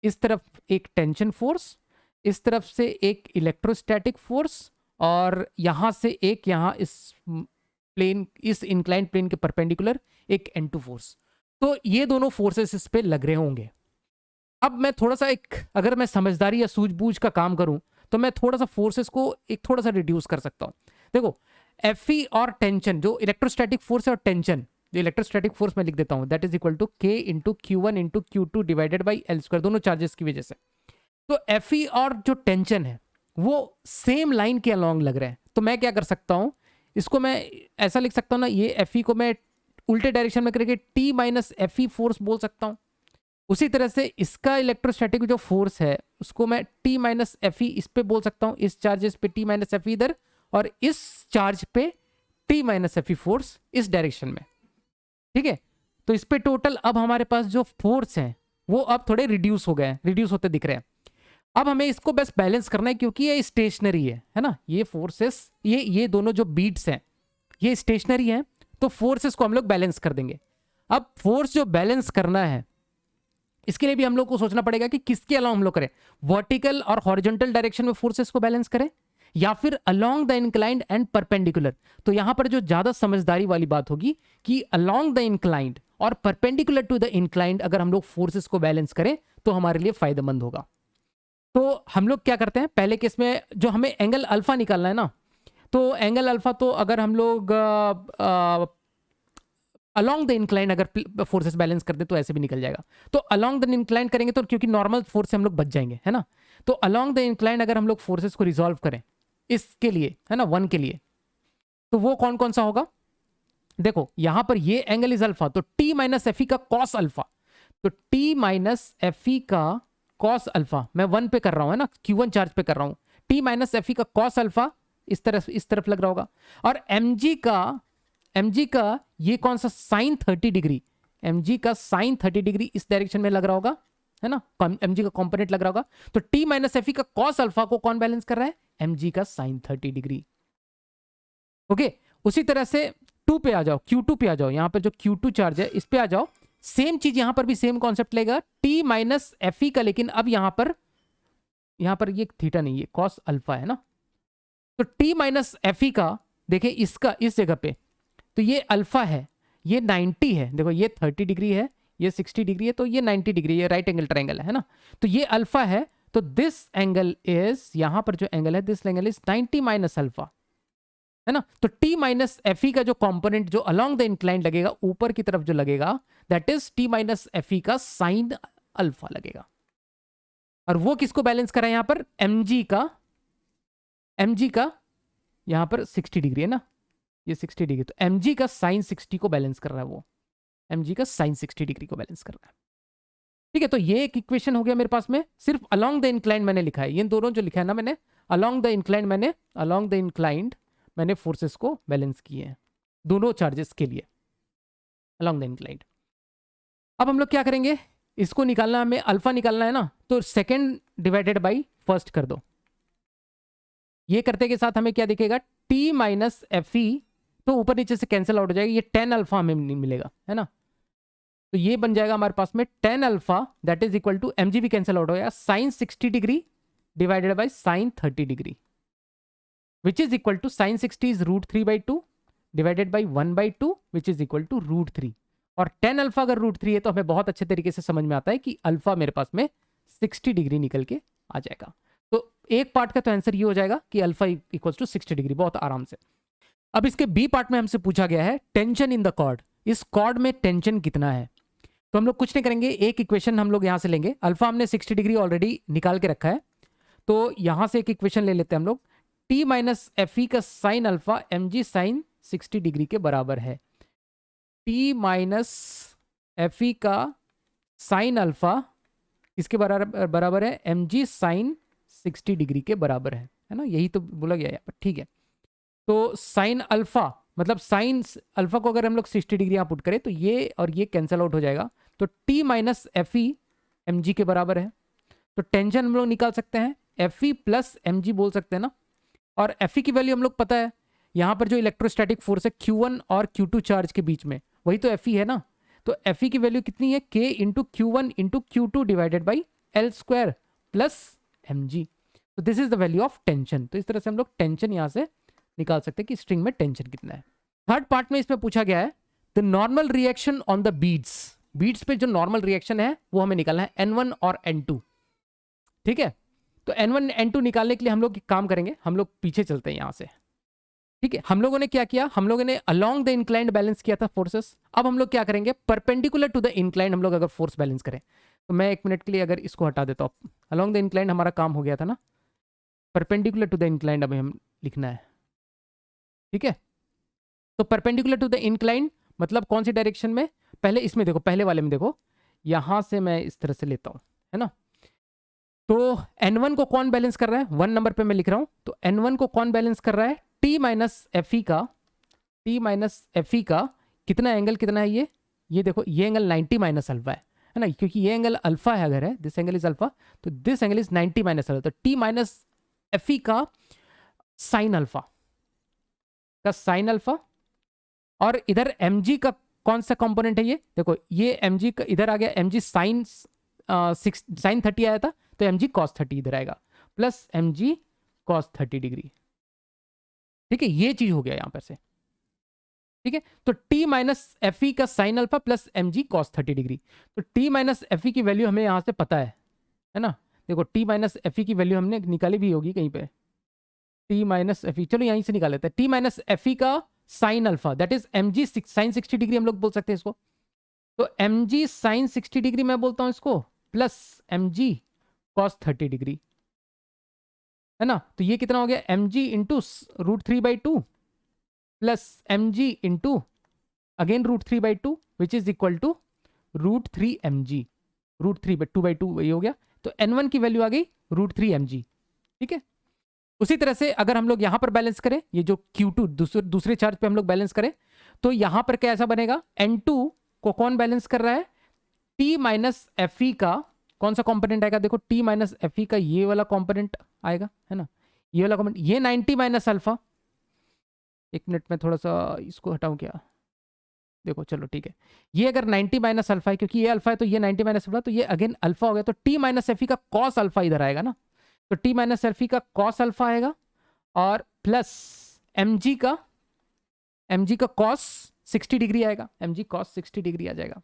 इस तरफ एक टेंशन फोर्स, इस तरफ से एक इलेक्ट्रोस्टैटिक फोर्स, और यहां से एक यहां इस प्लेन, इस इंक्लाइंड प्लेन के परपेंडिकुलर एक N2 फोर्स। तो ये दोनों फोर्सेस इस पे लग रहे होंगे। अब मैं थोड़ा सा अगर मैं समझदारी या सूझबूझ का काम करूं, तो मैं थोड़ा सा फोर्सेस को थोड़ा सा रिड्यूस कर सकता हूं। देखो Fe और टेंशन, जो इलेक्ट्रोस्टैटिक फोर्स है, और टेंशन, जो इलेक्ट्रोस्टैटिक फोर्स मैं लिख देता हूं, that is equal to K into Q1 into Q2 divided by L square, दोनों चार्जेस की वजह से। तो Fe और जो टेंशन है वो सेम लाइन के अलोंग लग रहे हैं। तो मैं क्या कर सकता हूं, इसको मैं ऐसा लिख सकता हूं ना, ये Fe को मैं उल्टे डायरेक्शन में करके T माइनस Fe फोर्स बोल सकता हूं। उसी तरह से इसका इलेक्ट्रोस्टैटिक जो फोर्स है उसको मैं T माइनस Fe इस पे बोल सकता हूं, इस चार्जेस पे T माइनस Fe इधर, और इस चार्ज पे T माइनस Fe फोर्स इस डायरेक्शन में। ठीक है, तो इस पे टोटल अब हमारे पास जो फोर्स हैं वो अब थोड़े रिड्यूस हो गए हैं, रिड्यूस होते दिख रहे हैं। अब हमें इसको बस बैलेंस करना है, क्योंकि ये स्टेशनरी है ना, ये फोर्सेस, ये दोनों जो बीट्स हैं ये स्टेशनरी हैं, तो फोर्सेस को हम लोग बैलेंस कर देंगे। अब फोर्स जो बैलेंस करना है, इसके लिए भी हम लोग को सोचना पड़ेगा कि किसके अलावा हम लोग करें, वर्टिकल और हॉरिजॉन्टल डायरेक्शन में फोर्सेस को बैलेंस करें, या फिर along the inclined and perpendicular. तो यहां पर जो ज्यादा समझदारी वाली बात होगी कि अलोंग द इंक्लाइंड और परपेंडिकुलर टू द इंक्लाइंड अगर हम लोग फोर्सेस को बैलेंस करें तो हमारे लिए फायदेमंद होगा। तो हम लोग क्या करते हैं, पहले केस में जो हमें एंगल अल्फा निकालना है ना, तो एंगल अल्फा तो अगर हम लोग अलोंग द इंक्लाइन अगर फोर्सेस बैलेंस कर दे तो ऐसे भी निकल जाएगा। तो अलोंग द इंक्लाइन करेंगे तो, क्योंकि नॉर्मल फोर्स से हम लोग बच जाएंगे, है ना, तो अलोंग द इंक्लाइन अगर हम लोग फोर्सेस को रिजॉल्व करें इसके लिए, है ना, 1 के लिए, तो वो कौन कौन सा होगा। देखो यहां पर ये एंगल इज अल्फा, तो T माइनस Fe का कॉस अल्फा, तो T माइनस Fe का कॉस अल्फा मैं 1 पे कर रहा हूं, है ना, Q1 चार्ज पे कर रहा हूं, T माइनस Fe का कॉस अल्फा इस तरफ लग रहा होगा, और mg का ये कौन सा साइन 30 डिग्री, mg का साइन 30 डिग्री इस डायरेक्शन में लग रहा होगा, है ना, mg का कंपोनेंट लग रहा होगा। तो T माइनस Fe का कॉस अल्फा को कौन बैलेंस कर रहा है, mg का साइन 30 डिग्री। ओके, उसी तरह से 2 पे आ जाओ, Q2 पे आ जाओ, यहां पर जो Q2 चार्ज है इस पे आ जाओ, सेम चीज यहां पर भी सेम कॉन्सेप्ट लेगा, T माइनस Fe का, लेकिन अब यहां पर ये थीटा नहीं, ये कॉस अल्फा है ना, तो T माइनस Fe का देखिए इसका इस जगह पे तो ये अल्फा है, ये 90 है, देखो ये 30 डिग्री है, ये 60 डिग्री है, तो ये 90 डिग्री, ये राइट एंगल ट्रायंगल है ना, तो ये अल्फा है, तो दिस एंगल इज, यहां पर जो एंगल है this angle is 90 minus alpha, है ना। तो टी माइनस एफ ई का जो कंपोनेंट जो अलोंग द इंक्लाइन लगेगा, ऊपर की तरफ जो लगेगा, that is T minus F E का साइन अल्फा लगेगा। और वो किसको बैलेंस करा है यहां पर, एम जी का यहां पर 60 डिग्री है ना, ये 60 डिग्री, तो एम जी का साइन 60 को बैलेंस कर रहा है, वो एम जी का साइन 60 डिग्री को बैलेंस कर रहा है। ठीक है, तो ये एक इक्वेशन हो गया मेरे पास में, सिर्फ अलोंग द इंक्लाइन मैंने लिखा है, ये दोनों जो लिखा है ना मैंने, अलोंग द इंक्लाइंड मैंने फोर्सेस को बैलेंस किए हैं दोनों चार्जेस के लिए अलोंग द इंक्लाइंड। अब हम लोग क्या करेंगे, इसको निकालना, हमें अल्फा निकालना है ना, तो सेकेंड डिवाइडेड बाई फर्स्ट कर दो। ये करते के साथ हमें क्या दिखेगा, टी माइनस एफ ई, तो ऊपर नीचे से कैंसिल आउट हो जाएगा, ये 10 अल्फा हमें मिलेगा, है ना, तो ये बन जाएगा हमारे पास में 10 alpha, that is equal to, m g भी कैंसिल आउट हो गया, sine 60 degree divided by sine 30 degree, which is equal to sine 60 is √3/2 divided by 1/2 which is equal to √3। और 10 अल्फा अगर √3 है तो हमें बहुत अच्छे तरीके से समझ में आता है कि अल्फा मेरे पास में 60 डिग्री निकल के आ जाएगा। तो एक पार्ट का तो आंसर ये हो जाएगा कि अल्फा इक्वल्स टू 60 डिग्री, बहुत आराम से। अब इसके बी पार्ट में हमसे पूछा गया है टेंशन इन द कॉर्ड, इस कॉर्ड में टेंशन कितना है। तो हम लोग कुछ नहीं करेंगे, एक इक्वेशन हम लोग यहां से लेंगे, अल्फा हमने 60 डिग्री ऑलरेडी निकाल के रखा है, तो यहां से एक इक्वेशन ले लेते हैं हम लोग, टी माइनस एफ ई का sine alpha m g sine 60 degree के बराबर है। टी माइनस एफ ई का साइन अल्फा इसके बराबर है, एम जी साइन 60 डिग्री के बराबर है ना, यही तो बोला गया यहाँ पर, ठीक है। तो साइन अल्फा मतलब साइन अल्फा को अगर हम लोग 60 डिग्री यहाँ पुट करें तो ये और ये कैंसिल आउट हो जाएगा, तो T minus F E m g के बराबर है। तो टेंशन हम लोग निकाल सकते हैं, F E plus m g बोल सकते हैं ना, और एफ ई की वैल्यू हम लोग पता है, यहाँ पर जो इलेक्ट्रोस्टैटिक फोर्स है Q1 और Q2 चार्ज के बीच में, वही तो एफ ई है ना, तो एफ ई की वैल्यू कितनी है, K into Q1 into Q2 divided by L square plus m g, तो this is the value of tension. तो इस तरह से हम लोग टेंशन यहाँ से निकाल सकते हैं कि स्ट्रिंग में टेंशन कितना है। थर्ड पार्ट में इसमें पूछा गया है the normal reaction on the beads पे जो नॉर्मल रिएक्शन है वो हमें निकालना है, N1 और N2, ठीक है। तो N1 N2 निकालने के लिए हम लोग काम करेंगे, हम लोग पीछे चलते हैं यहाँ से, ठीक है। हम लोगों ने क्या किया, हम लोगों ने अलोंग द इंक्लाइंड बैलेंस किया था फोर्सेस, अब हम लोग क्या करेंगे, परपेंडिकुलर टू द इंक्लाइंड हम लोग अगर फोर्स बैलेंस करें, तो मैं एक मिनट के लिए अगर इसको हटा देता हूँ, अलोंग द इंक्लाइंड हमारा काम हो गया था ना, परपेंडिकुलर टू द इंक्लाइंड अभी हम लिखना है, ठीक है। तो परपेंडिकुलर टू द इंक्लाइंड मतलब कौन सी डायरेक्शन में, पहले इसमें देखो, पहले वाले में देखो, यहां से मैं इस तरह से लेता हूं, है ना। तो N1 को कौन बैलेंस कर रहा है, 1 नंबर पे मैं लिख रहा हूं, तो N1 को कौन बैलेंस कर रहा है, T माइनस एफ ई का कितना एंगल कितना है, ये देखो, ये एंगल 90 माइनस अल्फा है ना, क्योंकि ये एंगल अल्फा है, अगर है दिस एंगल इज अल्फा, तो this angle is 90 minus alpha, तो T माइनस एफ ई का साइन अल्फा और इधर mg का कौन सा कंपोनेंट है, ये देखो, ये mg का इधर आ गया, mg साइन 30 आया था, तो mg cos 30 इधर आएगा, प्लस mg cos 30 डिग्री, ठीक है, ये चीज हो गया यहां पर से, ठीक है। तो t माइनस एफ ई का sine alpha plus mg cos 30 degree, तो t माइनस एफ ई की वैल्यू हमें यहां से पता है ना, देखो t माइनस एफ ई की वैल्यू हमने निकाली भी होगी कहीं पे, t माइनस एफ ई, चलो यहीं से निकाल लेते हैं, t माइनस एफ ई का sine alpha that is mg sine 60 degree हम लोग बोल सकते हैं इसको, तो mg साइन 60 डिग्री मैं बोलता हूं इसको, प्लस mg cos 30 डिग्री, है ना। तो ये कितना हो गया, mg into √3/2 plus mg into again √3/2 which is equal to √3 mg, √3/2/2 वही हो गया, तो N1 की वैल्यू आ गई √3 mg, ठीक है। उसी तरह से अगर हम लोग यहां पर बैलेंस करें, ये जो Q2 दूसरे चार्ज पे हम लोग बैलेंस करें, तो यहां पर क्या ऐसा बनेगा, N2 को कौन बैलेंस कर रहा है, T माइनस एफ ई का कौन सा कंपोनेंट आएगा, देखो T माइनस एफ ई का ये वाला कंपोनेंट आएगा, है ना, ये वाला कंपोनेंट, ये 90 माइनस अल्फा, एक मिनट में थोड़ा सा इसको हटाऊं क्या, देखो चलो ठीक है, ये अगर 90 माइनस अल्फा है, क्योंकि ये अल्फा है तो ये 90 माइनस अल्फा, तो ये अगेन अल्फा हो गया, तो T माइनस एफ ई का कॉस अल्फा इधर आएगा ना, तो T माइनस एफ ई का कॉस अल्फा आएगा और प्लस mg का mg का cos 60 डिग्री आएगा, mg cos 60 डिग्री आ जाएगा,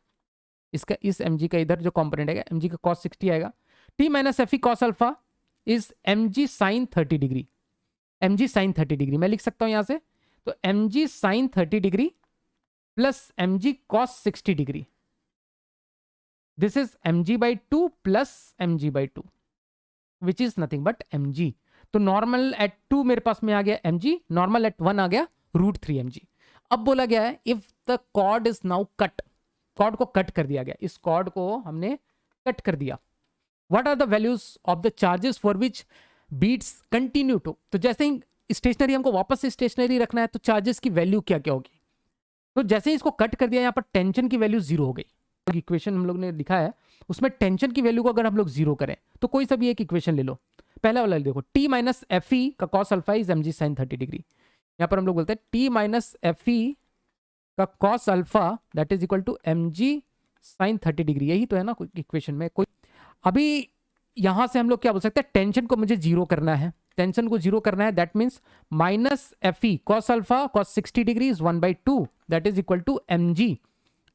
इसका इस mg का इधर जो कंपोनेंट आएगा mg का cos 60 आएगा। t minus F E cos alpha is mg sine 30 degree, mg sine 30 degree मैं लिख सकता हूं यहां से, तो mg sine 30 degree plus mg cos 60 degree, this is mg by 2 plus mg by 2 which is nothing but mg। तो normal at 2 मेरे पास में आ गया mg, नॉर्मल एट 1 आ गया √3 mg। अब बोला गया है if the cord is now cut, cord को कट कर दिया गया, इस कॉर्ड को हमने कट कर दिया, what are the values of the charges for which beads continue to, तो जैसे ही स्टेशनरी हमको वापस से स्टेशनरी रखना है तो चार्जेस की वैल्यू क्या क्या होगी, तो जैसे ही इसको कट कर दिया यहाँ पर टेंशन की वैल्यू 0 हो गई। इक्वेशन हम लोग ने लिखा है उसमें टेंशन की वैल्यू को अगर हम लोग 0 करें तो कोई सा भी एक इक्वेशन ले लो, पहला वाला देखो t माइनस एफ ई का cos alpha is mg sine 30 degree, यहाँ पर हम लोग बोलते हैं t माइनस एफ ई का cos alpha that is equal to mg sine 30 degree, यही तो है ना इक्वेशन में कोई। अभी यहां से हम लोग क्या बोल सकते हैं, टेंशन को मुझे 0 करना है, टेंशन को 0 करना है, that means minus F E cos alpha cos 60 degree is 1/2 that is equal to mg,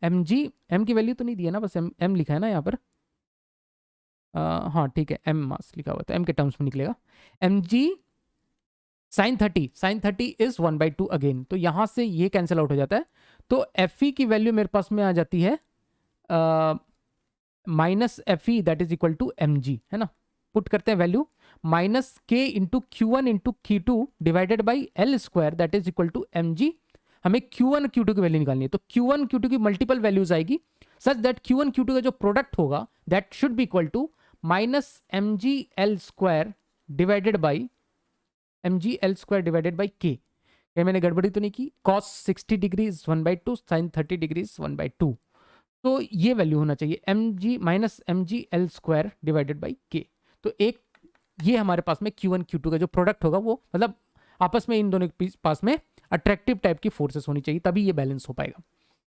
mg m की वैल्यू तो नहीं दी है ना, बस m लिखा है ना यहाँ पर, हाँ ठीक है m मास लिखा हुआ था, m के टर्म्स में निकलेगा, mg साइन 30 इज 1/2 अगेन, तो यहां से ये कैंसिल आउट हो जाता है, तो एफ ई की वैल्यू मेरे पास में आ जाती है minus F E that is equal to mg, है ना, पुट करते हैं value minus k into Q1 into Q2 divided by L square that is equal to mg। हमें Q1 Q2 की वैल्यू निकालनी है, तो Q1 Q2 की मल्टीपल वैल्यूज आएगी सच दैट Q1 Q2 का जो प्रोडक्ट होगा that should be equal to minus mg L square divided by mg L square divided by k, क्या मैंने गड़बड़ी तो नहीं की, cos 60 degree is 1/2 sine 30 degree is 1/2, तो ये वैल्यू होना चाहिए mg minus mg L square divided by k। तो एक ये हमारे पास में Q1 Q2 का जो प्रोडक्ट होगा वो मतलब आपस में इन दोनों के पास में अट्रैक्टिव टाइप की फोर्सेस होनी चाहिए, तभी ये बैलेंस हो पाएगा।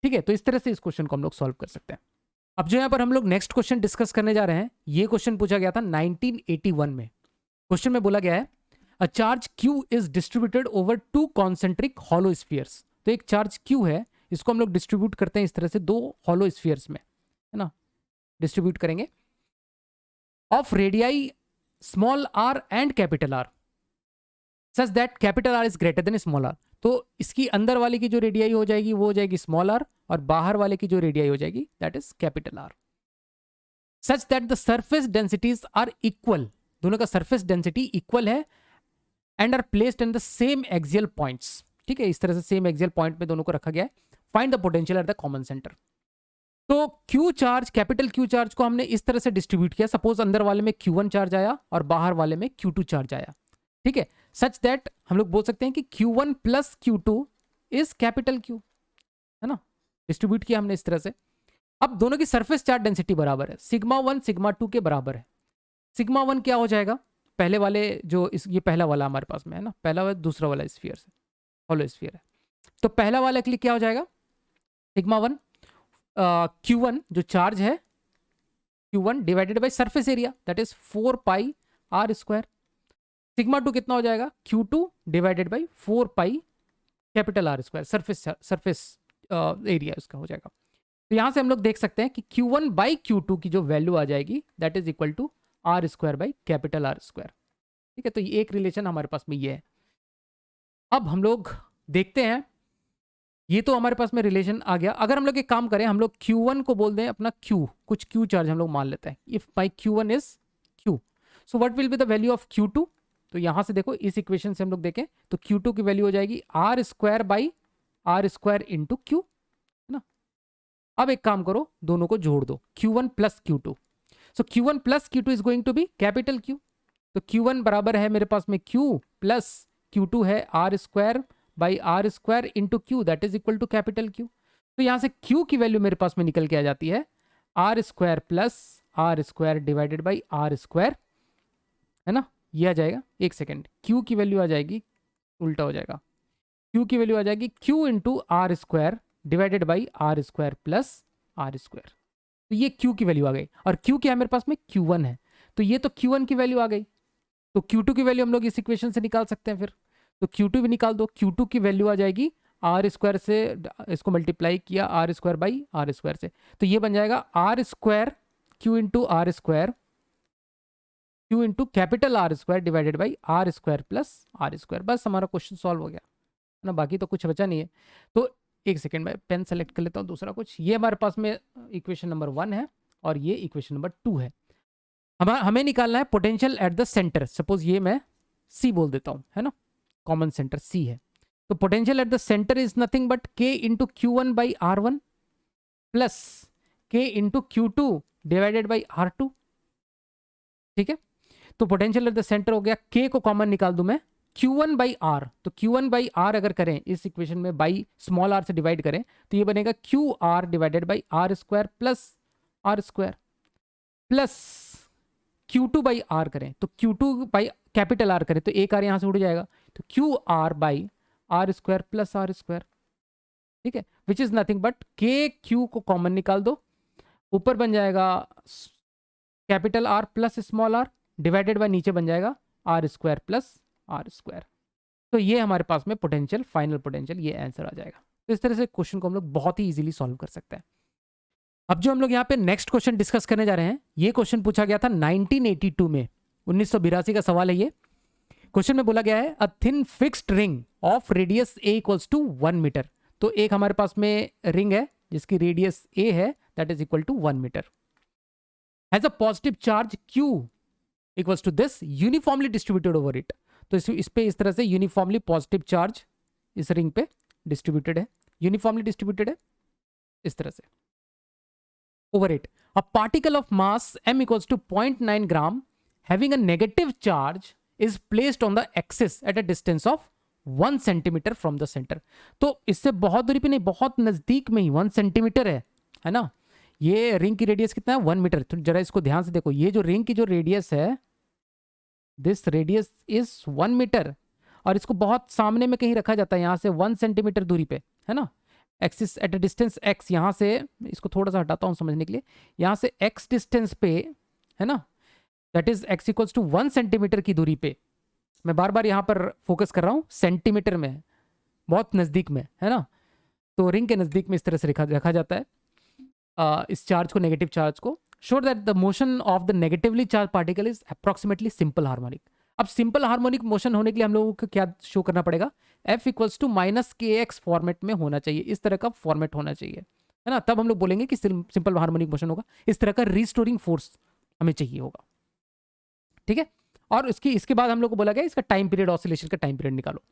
ठीक है, तो इस तरह से इस क्वेश्चन को हम लोग सॉल्व कर सकते हैं। अब जो यहाँ पर हम लोग नेक्स्ट क्वेश्चन डिस्कस करने जा रहे हैं, ये क्वेश्चन पूछा गया था 1981 में। क्वेश्चन में बोला गया है a charge Q is distributed over 2 concentric hollow spheres, तो एक चार्ज Q है, इसको हम लोग डिस्ट्रीब्यूट करते हैं इस तरह से 2 हॉलो स्फीयर्स में, है ना, डिस्ट्रीब्यूट करेंगे of radii small r and capital R such that capital R is greater than small r, तो इसकी अंदर वाले की जो रेडियाई हो जाएगी वो हो जाएगी स्मॉल r, और बाहर वाले की जो रेडियाई हो जाएगी that is capital R, such that the surface densities are equal, दोनों का सरफेस डेंसिटी इक्वल है, and are placed in the same axial points. ठीक है, इस तरह से सेम एक्सियल पॉइंट में दोनों को रखा गया है। Find the potential at the common centre, तो Q charge, capital Q charge को हमने इस तरह से डिस्ट्रीब्यूट किया, सपोज अंदर वाले में Q1 चार्ज आया और बाहर वाले में Q2 चार्ज आया। ठीक है, सच दैट हम लोग बोल सकते हैं कि Q1 plus Q2 is capital Q, है ना, डिस्ट्रीब्यूट किया हमने इस तरह से। अब दोनों की सरफेस चार्ज डेंसिटी बराबर है, सिग्मा 1 सिग्मा 2 के बराबर है। सिग्मा 1 क्या हो जाएगा, पहले वाले जो ये पहला वाला हमारे पास में है ना, पहला वाला दूसरा वाला स्फीयर से हॉलो स्फीयर है, तो पहला वाला के लिए क्या हो जाएगा, सिग्मा 1 Q1 जो चार्ज है Q1 divided by surface area that is 4 pi r square, sigma 2 कितना हो जाएगा Q2 divided by 4 pi capital R square, surface area उसका हो जाएगा। तो यहां से हम लोग देख सकते हैं कि Q1 बाई Q2 की जो वैल्यू आ जाएगी that is equal to R square by capital R square. ठीक है, तो ये एक रिलेशन हमारे पास में ये है। अब हम लोग देखते हैं, ये तो हमारे पास में रिलेशन आ गया। अगर हम लोग एक काम करें, हम लोग Q1 को बोल दें अपना Q, कुछ Q चार्ज हम लोग मान लेते हैं, if my Q1 is Q, so what will be the value of Q2, तो यहां से देखो इस इक्वेशन से हम लोग देखें तो Q2 की वैल्यू हो जाएगी R square by R square into Q, है ना। अब एक काम करो, दोनों को जोड़ दो, Q1 plus Q2, so Q1 plus Q2 is going to be capital Q, तो Q1 बराबर है मेरे पास में Q प्लस Q2 है R square by R square into Q that is equal to capital Q। तो यहां से Q की वैल्यू मेरे पास में निकल के आ जाती है R square plus R square divided by R square, है ना, ये आ जाएगा। एक सेकेंड, Q की वैल्यू आ जाएगी, उल्टा हो जाएगा, Q की वैल्यू आ जाएगी Q into R square divided by R square plus R square, तो ये Q की वैल्यू आ गई, और Q क्या है मेरे पास में Q1 है, तो ये तो Q1 की वैल्यू आ गई, तो Q2 की वैल्यू हम लोग इस इक्वेशन से निकाल सकते हैं फिर, तो Q2 भी निकाल दो, Q2 की वैल्यू आ जाएगी आर स्क्वायर से इसको मल्टीप्लाई किया R square by R square से, तो ये बन जाएगा R square Q into R square Q into capital R square divided by R square plus R square. बस हमारा क्वेश्चन सॉल्व हो गया है ना, बाकी तो कुछ बचा नहीं है। तो एक सेकेंड में पेन सेलेक्ट कर लेता हूँ दूसरा कुछ। ये हमारे पास में इक्वेशन नंबर 1 है और ये इक्वेशन नंबर 2 है। हमें निकालना है potential at the centre. Suppose ये मैं सी बोल देता हूँ, है ना, कॉमन सेंटर सी है। तो potential at the centre is nothing but k into q one by r one plus k into q two divided by r two. ठीक है, तो पोटेंशियल एट द सेंटर हो गया, के को कॉमन निकाल दूं मैं, Q1 बाई आर। तो Q1 बाई आर अगर करें इस इक्वेशन में, बाई स्मॉल आर से डिवाइड करें तो ये बनेगा Q R divided by R square plus R square, plus Q2 by R करें तो Q2 बाई कैपिटल आर करें तो एक आर यहां से उड़ जाएगा, तो Q R by R square plus R square. ठीक है, which is nothing but K Q को कॉमन निकाल दो, ऊपर बन जाएगा capital R plus small R divided by नीचे बन जाएगा R square plus R square. तो ये हमारे पास में पोटेंशियल, फाइनल पोटेंशियल, ये आंसर आ जाएगा। तो इस तरह से क्वेश्चन को हम लोग बहुत ही इजीली सॉल्व कर सकते हैं। अब जो हम लोग यहाँ पे नेक्स्ट क्वेश्चन डिस्कस करने जा रहे हैं, ये क्वेश्चन पूछा गया था 1982 में, 1982 का सवाल है ये। क्वेश्चन में बोला गया है a thin fixed ring of radius A equals to 1 metre. तो एक हमारे पास में रिंग है जिसकी रेडियस ए है, that is equal to 1 metre, has a positive charge Q equals to this uniformly distributed over it. तो इस पे इस तरह से यूनिफॉर्मली पॉजिटिव चार्ज इस रिंग पे डिस्ट्रीब्यूटेड है, यूनिफॉर्मली डिस्ट्रीब्यूटेड है इस तरह से over it. A particle of mass m equals to 0.9 gram having a negative charge is placed on the axis at a distance of 1 centimetre from the centre. तो इससे बहुत दूरी पे नहीं, बहुत नजदीक में ही 1 सेंटीमीटर है ना। ये रिंग की रेडियस कितना है, 1 मीटर। तो जरा इसको ध्यान से देखो, ये जो रिंग की जो रेडियस है, दिस रेडियस इज 1 मीटर, और इसको बहुत सामने में कहीं रखा जाता है, यहाँ से 1 सेंटीमीटर दूरी पे, है ना। Axis at a distance x, यहाँ से इसको थोड़ा सा हटाता हूँ समझने के लिए, यहाँ से x डिस्टेंस पे, है ना, that is x equals to 1 centimetre की दूरी पे। मैं बार बार यहाँ पर फोकस कर रहा हूँ, सेंटीमीटर में है, बहुत नज़दीक में, है ना। तो रिंग के नज़दीक में इस तरह से रखा जाता है इस चार्ज को, नेगेटिव चार्ज को। Show that the motion of the negatively charge particle is approximately simple harmonic. अब सिंपल हार्मोनिक मोशन होने के लिए हम लोगों को क्या शो करना पड़ेगा, F equals to minus KX format में होना चाहिए, इस तरह का फॉर्मेट होना चाहिए, है ना। तब हम लोग बोलेंगे कि सिंपल हार्मोनिक मोशन होगा, इस तरह का रिस्टोरिंग फोर्स हमें चाहिए होगा। ठीक है, और इसके बाद हम लोग को बोला गया इसका टाइम पीरियड, ऑसिलेशन का टाइम पीरियड निकालो।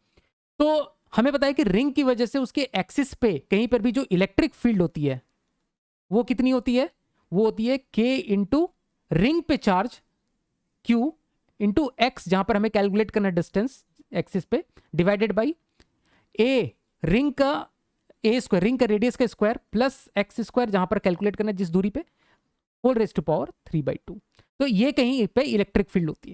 तो हमें पता है कि रिंग की वजह से उसके एक्सिस पे कहीं पर भी जो इलेक्ट्रिक फील्ड होती है वो कितनी होती है, वो होती है K इंटू रिंग पे चार्ज Q इंटू एक्स, जहां पर हमें कैलकुलेट करना डिस्टेंस एक्सिस पे, डिवाइडेड बाई A रिंग का A स्क्वायर, रिंग का रेडियस का स्क्वायर, प्लस एक्स स्क्वायर जहां पर कैलकुलेट करना जिस दूरी पे, होल रेज टू पावर 3/2। तो ये कहीं पे इलेक्ट्रिक फील्ड होती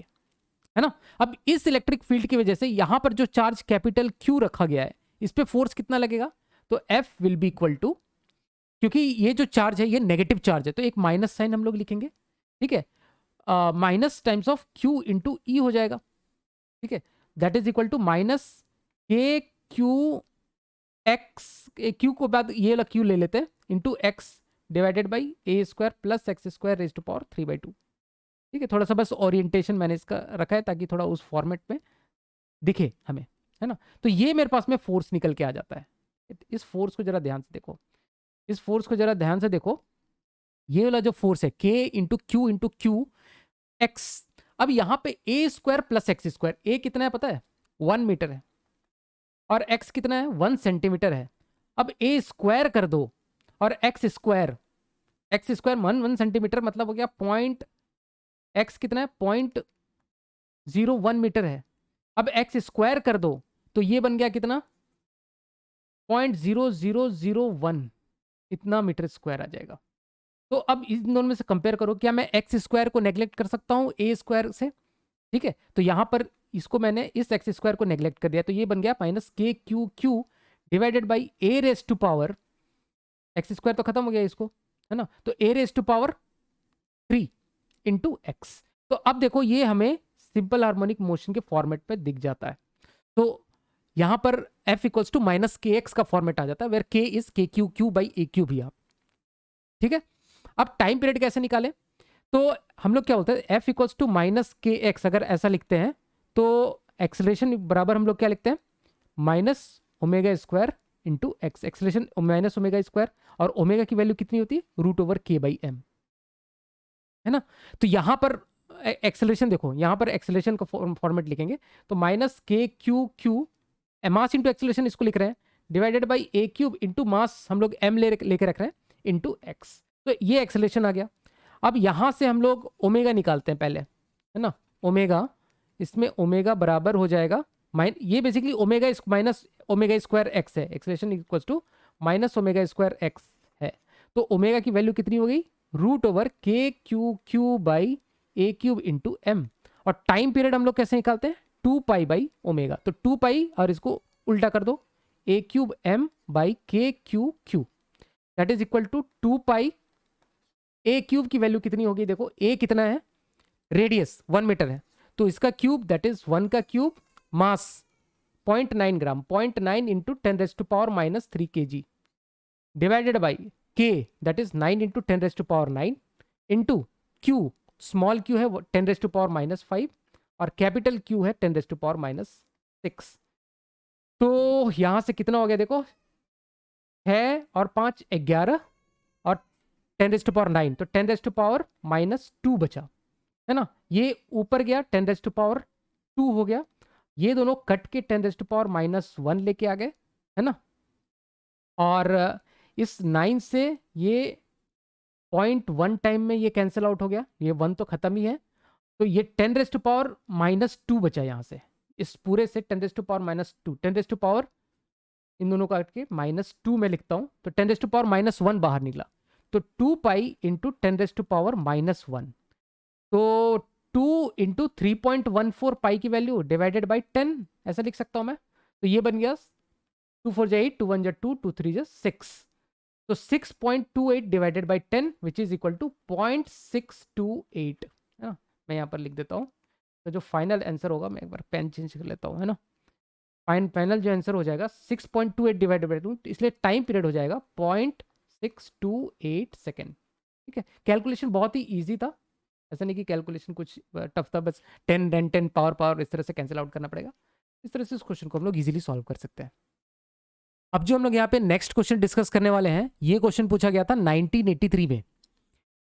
है ना। अब इस इलेक्ट्रिक फील्ड की वजह से यहां पर जो चार्ज कैपिटल Q रखा गया है, इस पे फोर्स कितना लगेगा, तो F will be equal to, क्योंकि ये जो चार्ज है ये नेगेटिव चार्ज है तो एक माइनस साइन हम लोग लिखेंगे, ठीक है, minus times of Q into e हो जाएगा, ठीक है, that is equal to minus k q x, q को बाद ये वाला क्यू ले लेते हैं, into x divided by a square plus x square raise to power 3/2। ठीक है, थोड़ा सा बस ओरिएंटेशन मैंने इसका रखा है ताकि थोड़ा उस फॉर्मेट में दिखे हमें, है ना। तो ये मेरे पास में फोर्स निकल के आ जाता है। इस फोर्स को जरा ध्यान से देखो, इस फोर्स को जरा ध्यान से देखो, ये वाला जो फोर्स है K इंटू क्यू एक्स। अब यहाँ पे ए स्क्वायर प्लस एक्स स्क्वायर, ए कितना है पता है, 1 मीटर है, और एक्स कितना है, 1 सेंटीमीटर है। अब ए स्क्वायर कर दो और एक्स स्क्वायर 1 सेंटीमीटर मतलब हो गया पॉइंट, एक्स कितना है 0.01 मीटर है। अब एक्स स्क्वायर कर दो तो ये बन गया कितना, 0.0001, इतना मीटर स्क्वायर आ जाएगा। तो अब इन दोनों में से कंपेयर करो, क्या मैं एक्स स्क्वायर को नेग्लेक्ट कर सकता हूं ए स्क्वायर से, ठीक है, तो यहां पर इसको मैंने इस एक्स स्क्वायर को नेग्लेक्ट कर दिया, तो ये बन गया minus k q divided by a raise to power, x square तो खत्म हो गया इसको, है ना, तो a raise to power 3 into x. तो अब देखो ये हमें सिंपल हार्मोनिक मोशन के फॉर्मेट पे दिख जाता है। तो यहाँ पर F equals to minus k x का फॉर्मेट आ जाता है, where K is k Q q by a q भी आप, ठीक है। अब टाइम पीरियड कैसे निकालें, तो हम लोग क्या बोलते हैं, F equals to minus k x अगर ऐसा लिखते हैं तो एक्सेलरेशन बराबर हम लोग क्या लिखते हैं, minus omega square into x, acceleration minus omega square, और ओमेगा की वैल्यू कितनी होती है, रूट ओवर के बाई एम, है ना। तो यहाँ पर एक्सेलरेशन देखो, यहाँ पर एक्सेलरेशन का फॉर्मेट लिखेंगे तो minus k Q Q mass into acceleration इसको लिख रहे हैं, divided by a cube into mass हम लोग एम लेके रख रहे हैं इंटू एक्स, तो ये एक्सेलरेशन आ गया। अब यहाँ से हम लोग ओमेगा निकालते हैं पहले, है ना, ओमेगा, इसमें ओमेगा बराबर हो जाएगा ये basically omega minus omega square x है, acceleration equals to minus omega square x है, तो ओमेगा की वैल्यू कितनी हो गई, root over k Q q by a cube into m, और टाइम पीरियड हम लोग कैसे निकालते हैं, 2 पाई बाई ओमेगा, तो 2 पाई और इसको उल्टा कर दो, A cube M by K Q Q, that is equal to 2 pi, A cube की वैल्यू कितनी होगी, देखो ए कितना है, रेडियस 1 मीटर है, तो इसका क्यूब दैट इज 1 का cube, mass 0.9 gram, 0.9 into 10⁻³ kg, divided by k that is 9 into 10⁻9 into q, small q है 10⁻⁻5 और कैपिटल क्यू है 10⁻⁻6। तो यहां से कितना हो गया देखो, 6 और 5 11 और 10⁻9, तो 10⁻⁻2 बचा, है ना, ये ऊपर गया 10⁻2 हो गया, ये दोनों कट के 10⁻⁻1 लेके आ गए, है ना, और इस 9 से ये 0.1 टाइम में ये कैंसिल आउट हो गया, ये 1 तो खत्म ही है, तो ये 10⁻2 बचा यहाँ से, इस पूरे से 10⁻2, 10 इन दोनों का के -2 में लिखता हूँ, तो 10⁻1 बाहर निकला, तो 2 पाई इंटू 10⁻1, तो 2 इंटू 3.14 पाई की वैल्यू डिवाइडेड बाई 10 ऐसा लिख सकता हूँ मैं, तो ये बन गया 2 4 8, 2 1 2, 2 3 6, तो 6.28 divided by 10 which is equal to 0.628, है ना, मैं यहाँ पर लिख देता हूँ, तो जो फाइनल आंसर होगा, मैं एक बार पेन चेंज कर लेता हूँ, है ना, फाइनल जो आंसर हो जाएगा 6.28 डिवाइडेड बाई 2, इसलिए टाइम पीरियड हो जाएगा 0.628 सेकेंड, ठीक है। कैलकुलेशन बहुत ही ईजी था, ऐसा नहीं कि कैलकुलेशन कुछ टफ था, बस 10 10 10 पावर इस तरह से कैंसिल आउट करना पड़ेगा, इस तरह से इस क्वेश्चन को हम लोग इजीली सॉल्व कर सकते हैं। अब जो हम लोग यहाँ पे नेक्स्ट क्वेश्चन डिस्कस करने वाले हैं, ये क्वेश्चन पूछा गया था 1983 में।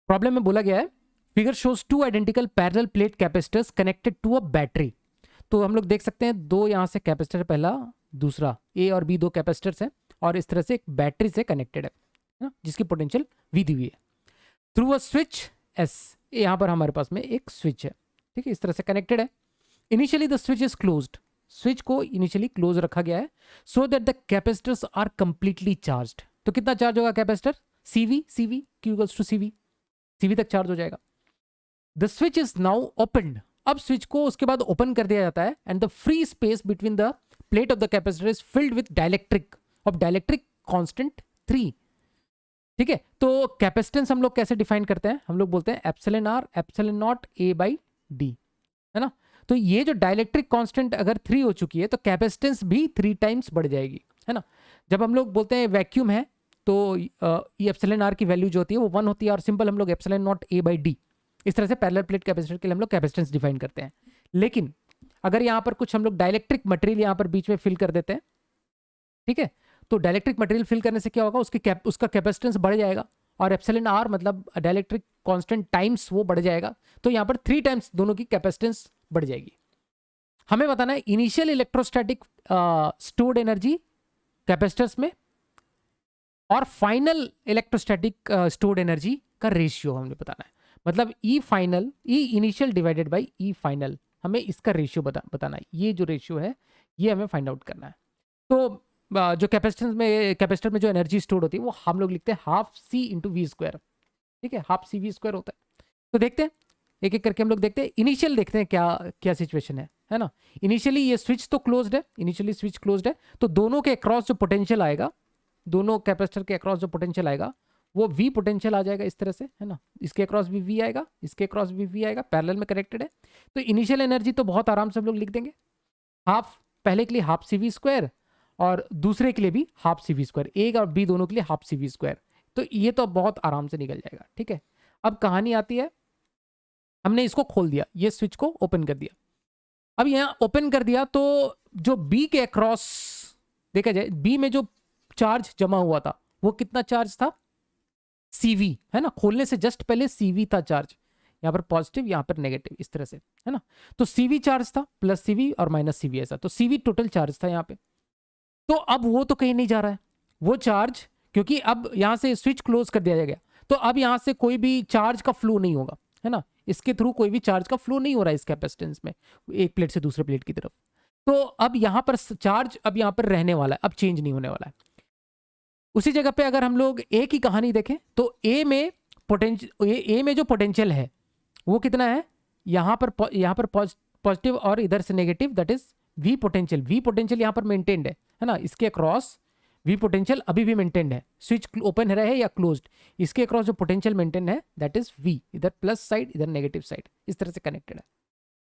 प्रॉब्लम में बोला गया है, figure shows 2 identical parallel plate capacitors connected to a battery. तो हम लोग देख सकते हैं 2 यहाँ से कैपेसिटर, पहला दूसरा ए और बी 2 कैपेसिटर्स हैं, और इस तरह से एक बैटरी से कनेक्टेड है ना, जिसकी पोटेंशियल वी दी हुई है, थ्रू अ स्विच एस, यहाँ पर हमारे पास में एक स्विच है, ठीक है, इस तरह से कनेक्टेड है। Initially the switch is closed, switch को इनिशियली क्लोज रखा गया है, so that the capacitors are completely charged. तो कितना चार्ज होगा capacitor, CV Q equals to CV तक चार्ज हो जाएगा। The switch is now opened, अब स्विच को उसके बाद ओपन कर दिया जाता है, and the free space between the plate of the capacitor is filled with dielectric of dielectric constant 3, ठीक है। तो कैपेसिटेंस हम लोग कैसे डिफाइन करते हैं, हम लोग बोलते हैं epsilon R epsilon not A/D, है ना। तो ये जो डाइलेक्ट्रिक कांस्टेंट अगर 3 हो चुकी है, तो कैपेसिटेंस भी 3 टाइम्स बढ़ जाएगी, है ना। जब हम लोग बोलते हैं वैक्यूम है, तो ये एप्सिलॉन R की वैल्यू जो होती है वो 1 होती है, और सिंपल हम लोग एप्सिलॉन नॉट A/D, इस तरह से पैरेलल प्लेट कैपेसिटर के लिए हम लोग कैपेसिटेंस डिफाइन करते हैं। लेकिन अगर यहाँ पर कुछ हम लोग डाइलेक्ट्रिक मटेरियल यहाँ पर बीच में फिल कर देते हैं, ठीक है, तो डाइलेक्ट्रिक मटेरियल फिल करने से क्या होगा, उसका कैपेसिटेंस बढ़ जाएगा, और एप्सिलॉन R मतलब डाइलेक्ट्रिक कांस्टेंट टाइम्स वो बढ़ जाएगा, तो यहाँ पर 3 टाइम्स दोनों की कैपेसिटेंस बढ़ जाएगी। हमें बताना है initial electrostatic stored energy capacitors में, और फाइनल इलेक्ट्रोस्टैटिक स्टोर्ड एनर्जी का रेशियो हमें बताना है, मतलब ई initial divided by E final, हमें इसका रेशियो बताना है, ये जो रेशियो है ये हमें फाइंड आउट करना है। तो जो कैपेसिटर में जो एनर्जी स्टोर्ड होती है वो हम लोग लिखते हैं हाफ C इंटू V², ठीक है, हाफ CV² होता है। तो देखते हैं एक एक करके हम लोग देखते हैं, इनिशियल देखते हैं क्या सिचुएशन है ना। इनिशियली ये स्विच तो क्लोज्ड है, इनिशियली स्विच क्लोज्ड है, तो दोनों के अक्रॉस जो पोटेंशियल आएगा, दोनों कैपेसिटर के अक्रॉस जो पोटेंशियल आएगा वो V पोटेंशियल आ जाएगा इस तरह से, है ना, इसके अक्रॉस भी V आएगा, इसके अक्रॉस भी V आएगा, पैरेलल में कनेक्टेड है। तो इनिशियल एनर्जी तो बहुत आराम से हम लोग लिख देंगे, हाफ पहले के लिए हाफ सी वी स्क्वायर और दूसरे के लिए भी हाफ सी वी स्क्वायर, ए और बी दोनों के लिए हाफ सी वी स्क्वायर। तो ये तो बहुत आराम से निकल जाएगा, ठीक है। अब कहानी आती है, हमने इसको खोल दिया, ये स्विच को ओपन कर दिया। अब यहाँ ओपन कर दिया तो जो बी के अक्रॉस देखा जाए, बी में जो चार्ज जमा हुआ था वो कितना चार्ज था, सीवी, है ना। खोलने से जस्ट पहले सीवी था चार्ज, यहाँ पर पॉजिटिव यहाँ पर नेगेटिव, इस तरह से, है ना। तो सीवी चार्ज था, प्लस सीवी और माइनस सीवी ऐसा, तो सीवी टोटल चार्ज था यहाँ पे। तो अब वो तो कहीं नहीं जा रहा है वो चार्ज, क्योंकि अब यहाँ से स्विच क्लोज कर दिया गया, तो अब यहाँ से कोई भी चार्ज का फ्लो नहीं होगा, है ना। इसके थ्रू कोई भी चार्ज का फ्लो नहीं हो रहा है इस कैपेसिटेंस में, एक प्लेट से दूसरे प्लेट की तरफ। तो अब यहाँ पर चार्ज अब यहाँ पर रहने वाला है, अब चेंज नहीं होने वाला है। उसी जगह पे अगर हम लोग ए की कहानी देखें तो ए में पोटेंशियल, ए में जो पोटेंशियल है वो कितना है, यहाँ पर पॉजिटिव और इधर से negative, that is V potential. V potential यहाँ पर मेंटेन्ड है ना, इसके अक्रॉस वी पोटेंशियल अभी भी मेंटेन्ड है, स्विच ओपन रहे या क्लोज्ड, इसके अक्रॉस जो पोटेंशियल मेंटेन है दैट इज वी, इधर प्लस साइड इधर नेगेटिव साइड, इस तरह से कनेक्टेड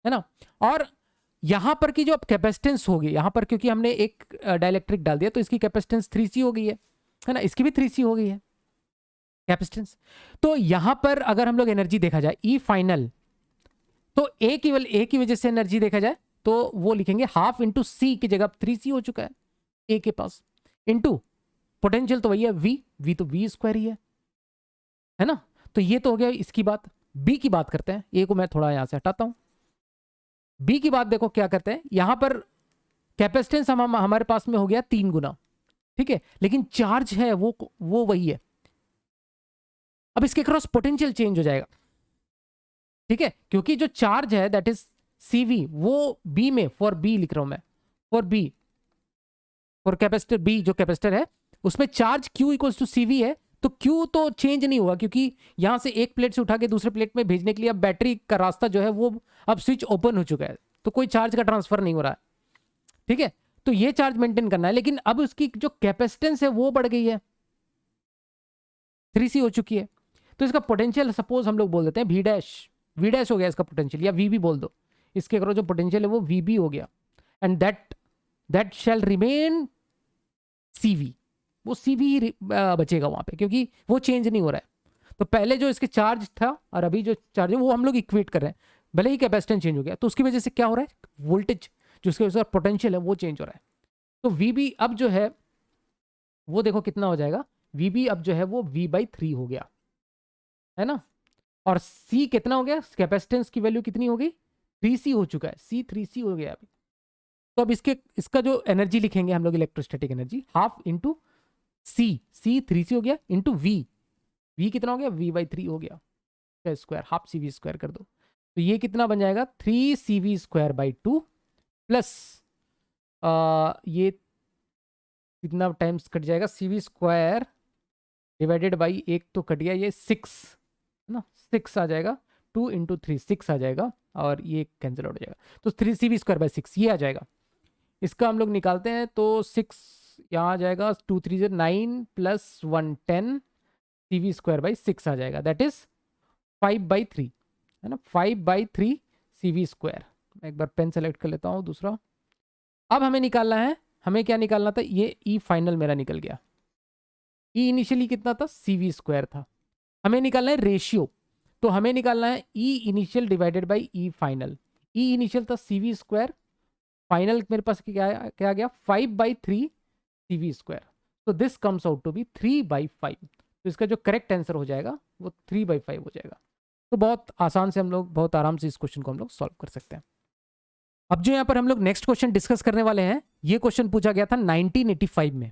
है ना। और यहां पर की जो अब कैपेसिटेंस होगी, यहां पर क्योंकि हमने एक डाइलेक्ट्रिक डाल दिया तो इसकी कैपेसिटेंस 3C हो गई है ना, इसकी भी 3C हो गई है कैपेसिटेंस। तो यहां पर अगर हम लोग एनर्जी देखा जाए ई फाइनल, तो ए केवल ए की वजह से एनर्जी देखा जाए तो वो लिखेंगे हाफ इंटू सी की जगह 3C हो चुका है ए के पास, इंटू पोटेंशियल तो वही है वी तो वी स्क्वायर ही है ना। तो ये तो हो गया इसकी बात। बी की बात करते हैं, ए को मैं थोड़ा यहां से हटाता हूं। बी की बात देखो क्या करते हैं, यहां पर कैपेसिटेंस हमारे पास में हो गया 3 गुना, ठीक है, लेकिन चार्ज है वो वही है। अब इसके क्रॉस पोटेंशियल चेंज हो जाएगा, ठीक है, क्योंकि जो चार्ज है दैट इज सीवी, वो बी में, फॉर बी लिख रहा हूं मैं, for B, for capacitor B जो कैपेसिटर है उसमें charge Q equals to CV है, तो Q तो चेंज नहीं हुआ, क्योंकि यहां से एक प्लेट से उठा के दूसरे प्लेट में भेजने के लिए अब बैटरी का रास्ता जो है वो अब स्विच ओपन हो चुका है, तो कोई चार्ज का ट्रांसफर नहीं हो रहा है, ठीक है। तो ये चार्ज मेंटेन करना है, लेकिन अब उसकी जो कैपेसिटेंस है वो बढ़ गई है, 3C हो चुकी है। तो इसका पोटेंशियल सपोज हम लोग बोल देते हैं वी डैश हो गया इसका पोटेंशियल, या वी भी बोल दो, इसके अगर जो पोटेंशियल है वो VB हो गया, and that shell remain CV, वो CV ही बचेगा वहां पे, क्योंकि वो चेंज नहीं हो रहा है। तो पहले जो इसके चार्ज था और अभी जो चार्ज है वो हम लोग इक्वेट कर रहे हैं, भले ही कैपेसिटेंस चेंज हो गया तो उसकी वजह से क्या हो रहा है, वोल्टेज जो उसके वजह से पोटेंशियल है वो चेंज हो रहा है। तो VB अब जो है वो देखो कितना हो जाएगा, VB अब जो है वो V/3 हो गया, है ना। और C कितना हो गया, कैपेसिटेंस की वैल्यू कितनी हो गई, 3C हो चुका है, C 3C हो गया अभी। तो अब इसका जो एनर्जी लिखेंगे हम लोग, electrostatic energy half into C 3C हो गया, इंटू V कितना हो गया, V/3 हो गया स्क्वायर, हाफ CV स्क्वायर कर दो, तो ये कितना बन जाएगा 3CV स्क्वायर बाई 2 प्लस ये कितना टाइम्स कट जाएगा, CV स्क्वायर डिवाइडेड बाई एक तो कट गया, ये 6 है ना, 6 आ जाएगा, 2 इंटू 3 6 आ जाएगा, और ये कैंसिल आउट हो जाएगा, तो 3CV स्क्वायर बाई 6 ये आ जाएगा। इसका हम लोग निकालते हैं तो 6 यहाँ आ जाएगा, 2 3 0 9 प्लस 1 10 CV स्क्वायर बाई 6 आ जाएगा, दैट इज 5/3 है ना, 5/3 CV स्क्वायर। मैं एक बार पेन सेलेक्ट कर लेता हूँ दूसरा। अब हमें निकालना है, हमें क्या निकालना था, ये E फाइनल मेरा निकल गया, E इनिशियली कितना था, CV स्क्वायर था। हमें निकालना है रेशियो, तो हमें निकालना है E initial divided by E final. E initial था CV स्क्वायर, फाइनल मेरे पास क्या आ गया 5/3 CV स्क्वायर, तो this comes out to be 3/5। तो इसका जो करेक्ट आंसर हो जाएगा वो 3/5 हो जाएगा। तो बहुत आसान से हम लोग, बहुत आराम से इस क्वेश्चन को हम लोग सॉल्व कर सकते हैं। अब जो यहाँ पर हम लोग नेक्स्ट क्वेश्चन डिस्कस करने वाले हैं, ये क्वेश्चन पूछा गया था 1985 में।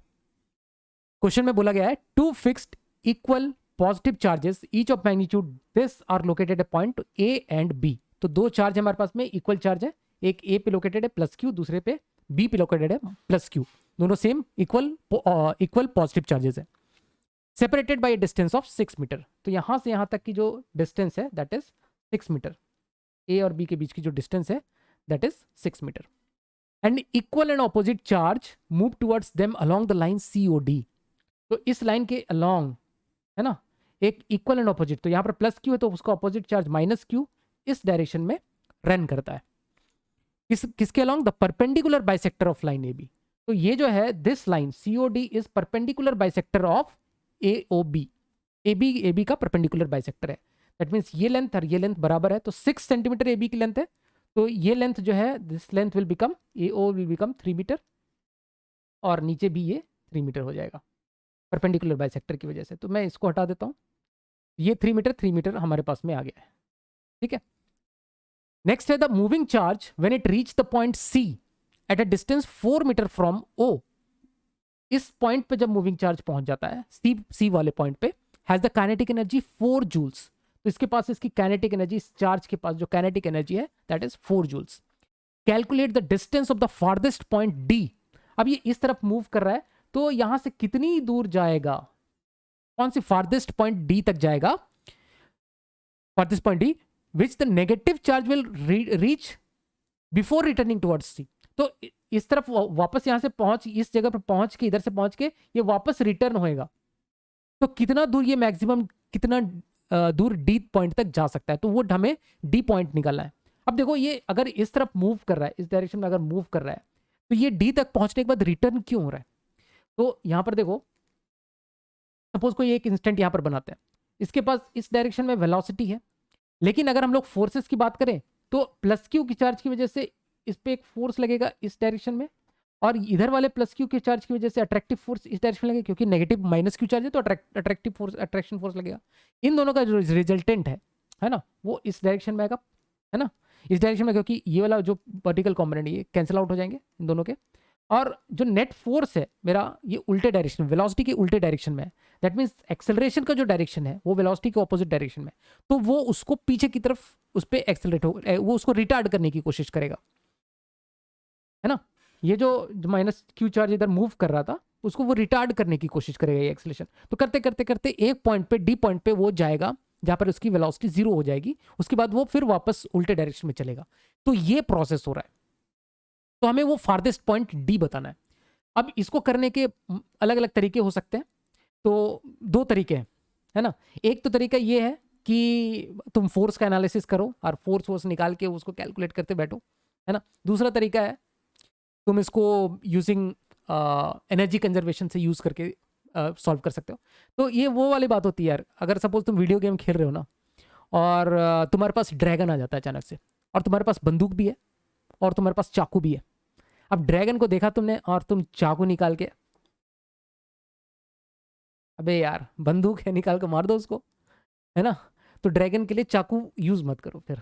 क्वेश्चन में बोला गया है two fixed equal positive charges each of magnitude this are located at point A and B। तो दो चार्ज हमारे पास में इक्वल चार्ज है, एक A पे लोकेटेड है प्लस Q, दूसरे पे B पे लोकेटेड है प्लस Q, दोनों सेम इक्वल पॉजिटिव चार्जेस है, separated by distance of 6 meter. तो यहां से यहां तक की जो डिस्टेंस है दैट इज 6 मीटर, A और B के बीच की जो डिस्टेंस है that is 6 meter, and equal and opposite charge move towards them along the line COD। तो इस लाइन के अलोंग, है ना, एक इक्वल एंड ऑपोजिट, तो यहाँ पर प्लस Q है तो उसका ऑपोजिट चार्ज माइनस Q इस डायरेक्शन में रन करता है। किसके along? The perpendicular bisector of line A B. तो ये जो है this line COD is perpendicular bisector of AOB। A B का परपेंडिकुलर बाइसेक्टर है। दैट मीन्स ये लेंथ और ये लेंथ बराबर है, तो 6 सेंटीमीटर AB की लेंथ है, तो ये लेंथ जो है this length will become AO will become 3 meter, और नीचे भी ये 3 मीटर हो जाएगा परपेंडिकुलर बाइसेक्टर की वजह से। तो मैं इसको हटा देता हूँ, ये 3 मीटर हमारे पास में आ गया है। ठीक है, नेक्स्ट है the moving charge when it reach the point C at a distance 4 meter from O। इस पॉइंट पे जब मूविंग चार्ज पहुंच जाता है C वाले पॉइंट पे, has the kinetic energy 4 joules. तो इसके पास इसकी काइनेटिक एनर्जी, इस चार्ज के पास जो काइनेटिक एनर्जी है that is 4 joules. Calculate the distance of the farthest point D। अब ये इस तरफ मूव कर रहा है, तो यहां से कितनी दूर जाएगा, कौन सी फार्देस्ट पॉइंट D तक जाएगा, farthest point D which the negative charge will reach before returning towards C। तो इस तरफ वापस यहां से पहुंच, इस जगह पर पहुंच के, इधर से पहुंच के ये वापस रिटर्न होएगा, तो कितना दूर ये मैक्सिमम, कितना दूर D पॉइंट तक जा सकता है, तो वो हमें D पॉइंट निकालना है। अब देखो ये अगर इस तरफ मूव कर रहा है, इस डायरेक्शन में अगर मूव कर रहा है, तो ये D तक पहुंचने के बाद रिटर्न क्यों हो रहा है? तो यहां पर देखो, सपोज कोई एक इंस्टेंट यहां पर बनाते हैं, इसके पास इस डायरेक्शन में वेलोसिटी है, लेकिन अगर हम लोग फोर्सेस की बात करें तो प्लस क्यू की चार्ज की वजह से इस पे एक फोर्स लगेगा इस डायरेक्शन में, और इधर वाले प्लस क्यू के चार्ज की वजह से अट्रैक्टिव फोर्स इस डायरेक्शन में लगेगा, क्योंकि नेगेटिव माइनस क्यू चार्ज है तो अट्रैक्टिव फोर्स, अट्रैक्शन फोर्स लगेगा। इन दोनों का जो रिजल्टेंट है ना, वो इस डायरेक्शन में आएगा, है ना, इस डायरेक्शन में, क्योंकि ये वाला जो वर्टिकल कॉम्पोनेंट ये कैंसिल आउट हो जाएंगे इन दोनों के, और जो नेट फोर्स है मेरा ये उल्टे डायरेक्शन, वेलोसिटी के उल्टे डायरेक्शन में है। दैट मीन्स एक्सेलरेशन का जो डायरेक्शन है वो वेलोसिटी के ऑपोजिट डायरेक्शन में, तो वो उसको पीछे की तरफ उस पर एक्सेलरेट हो, वो उसको रिटार्ड करने की कोशिश करेगा, है ना। ये जो माइनस क्यू चार्ज इधर मूव कर रहा था उसको वो रिटार्ड करने की कोशिश करेगा ये एक्सेलरेशन। तो करते करते करते एक पॉइंट पे, D पॉइंट पे वो जाएगा जहां पर उसकी वेलोसिटी 0 हो जाएगी, उसके बाद वो फिर वापस उल्टे डायरेक्शन में चलेगा। तो ये प्रोसेस हो रहा है, तो हमें वो फार्देस्ट पॉइंट D बताना है। अब इसको करने के अलग अलग तरीके हो सकते हैं, तो 2 तरीके हैं, है ना। एक तो तरीका ये है कि तुम फोर्स का एनालिसिस करो और फोर्स निकाल के उसको कैलकुलेट करते बैठो, है ना। दूसरा तरीका है तुम इसको यूजिंग एनर्जी कंजर्वेशन से यूज करके सॉल्व कर सकते हो। तो ये वो वाली बात होती है यार, अगर सपोज तुम वीडियो गेम खेल रहे हो ना, और तुम्हारे पास ड्रैगन आ जाता है अचानक से, और तुम्हारे पास बंदूक भी है और तुम्हारे पास चाकू भी है। अब ड्रैगन को देखा तुमने और तुम चाकू निकाल के, अबे यार बंदूक है, निकाल के मार दो उसको, है ना। तो ड्रैगन के लिए चाकू यूज मत करो फिर।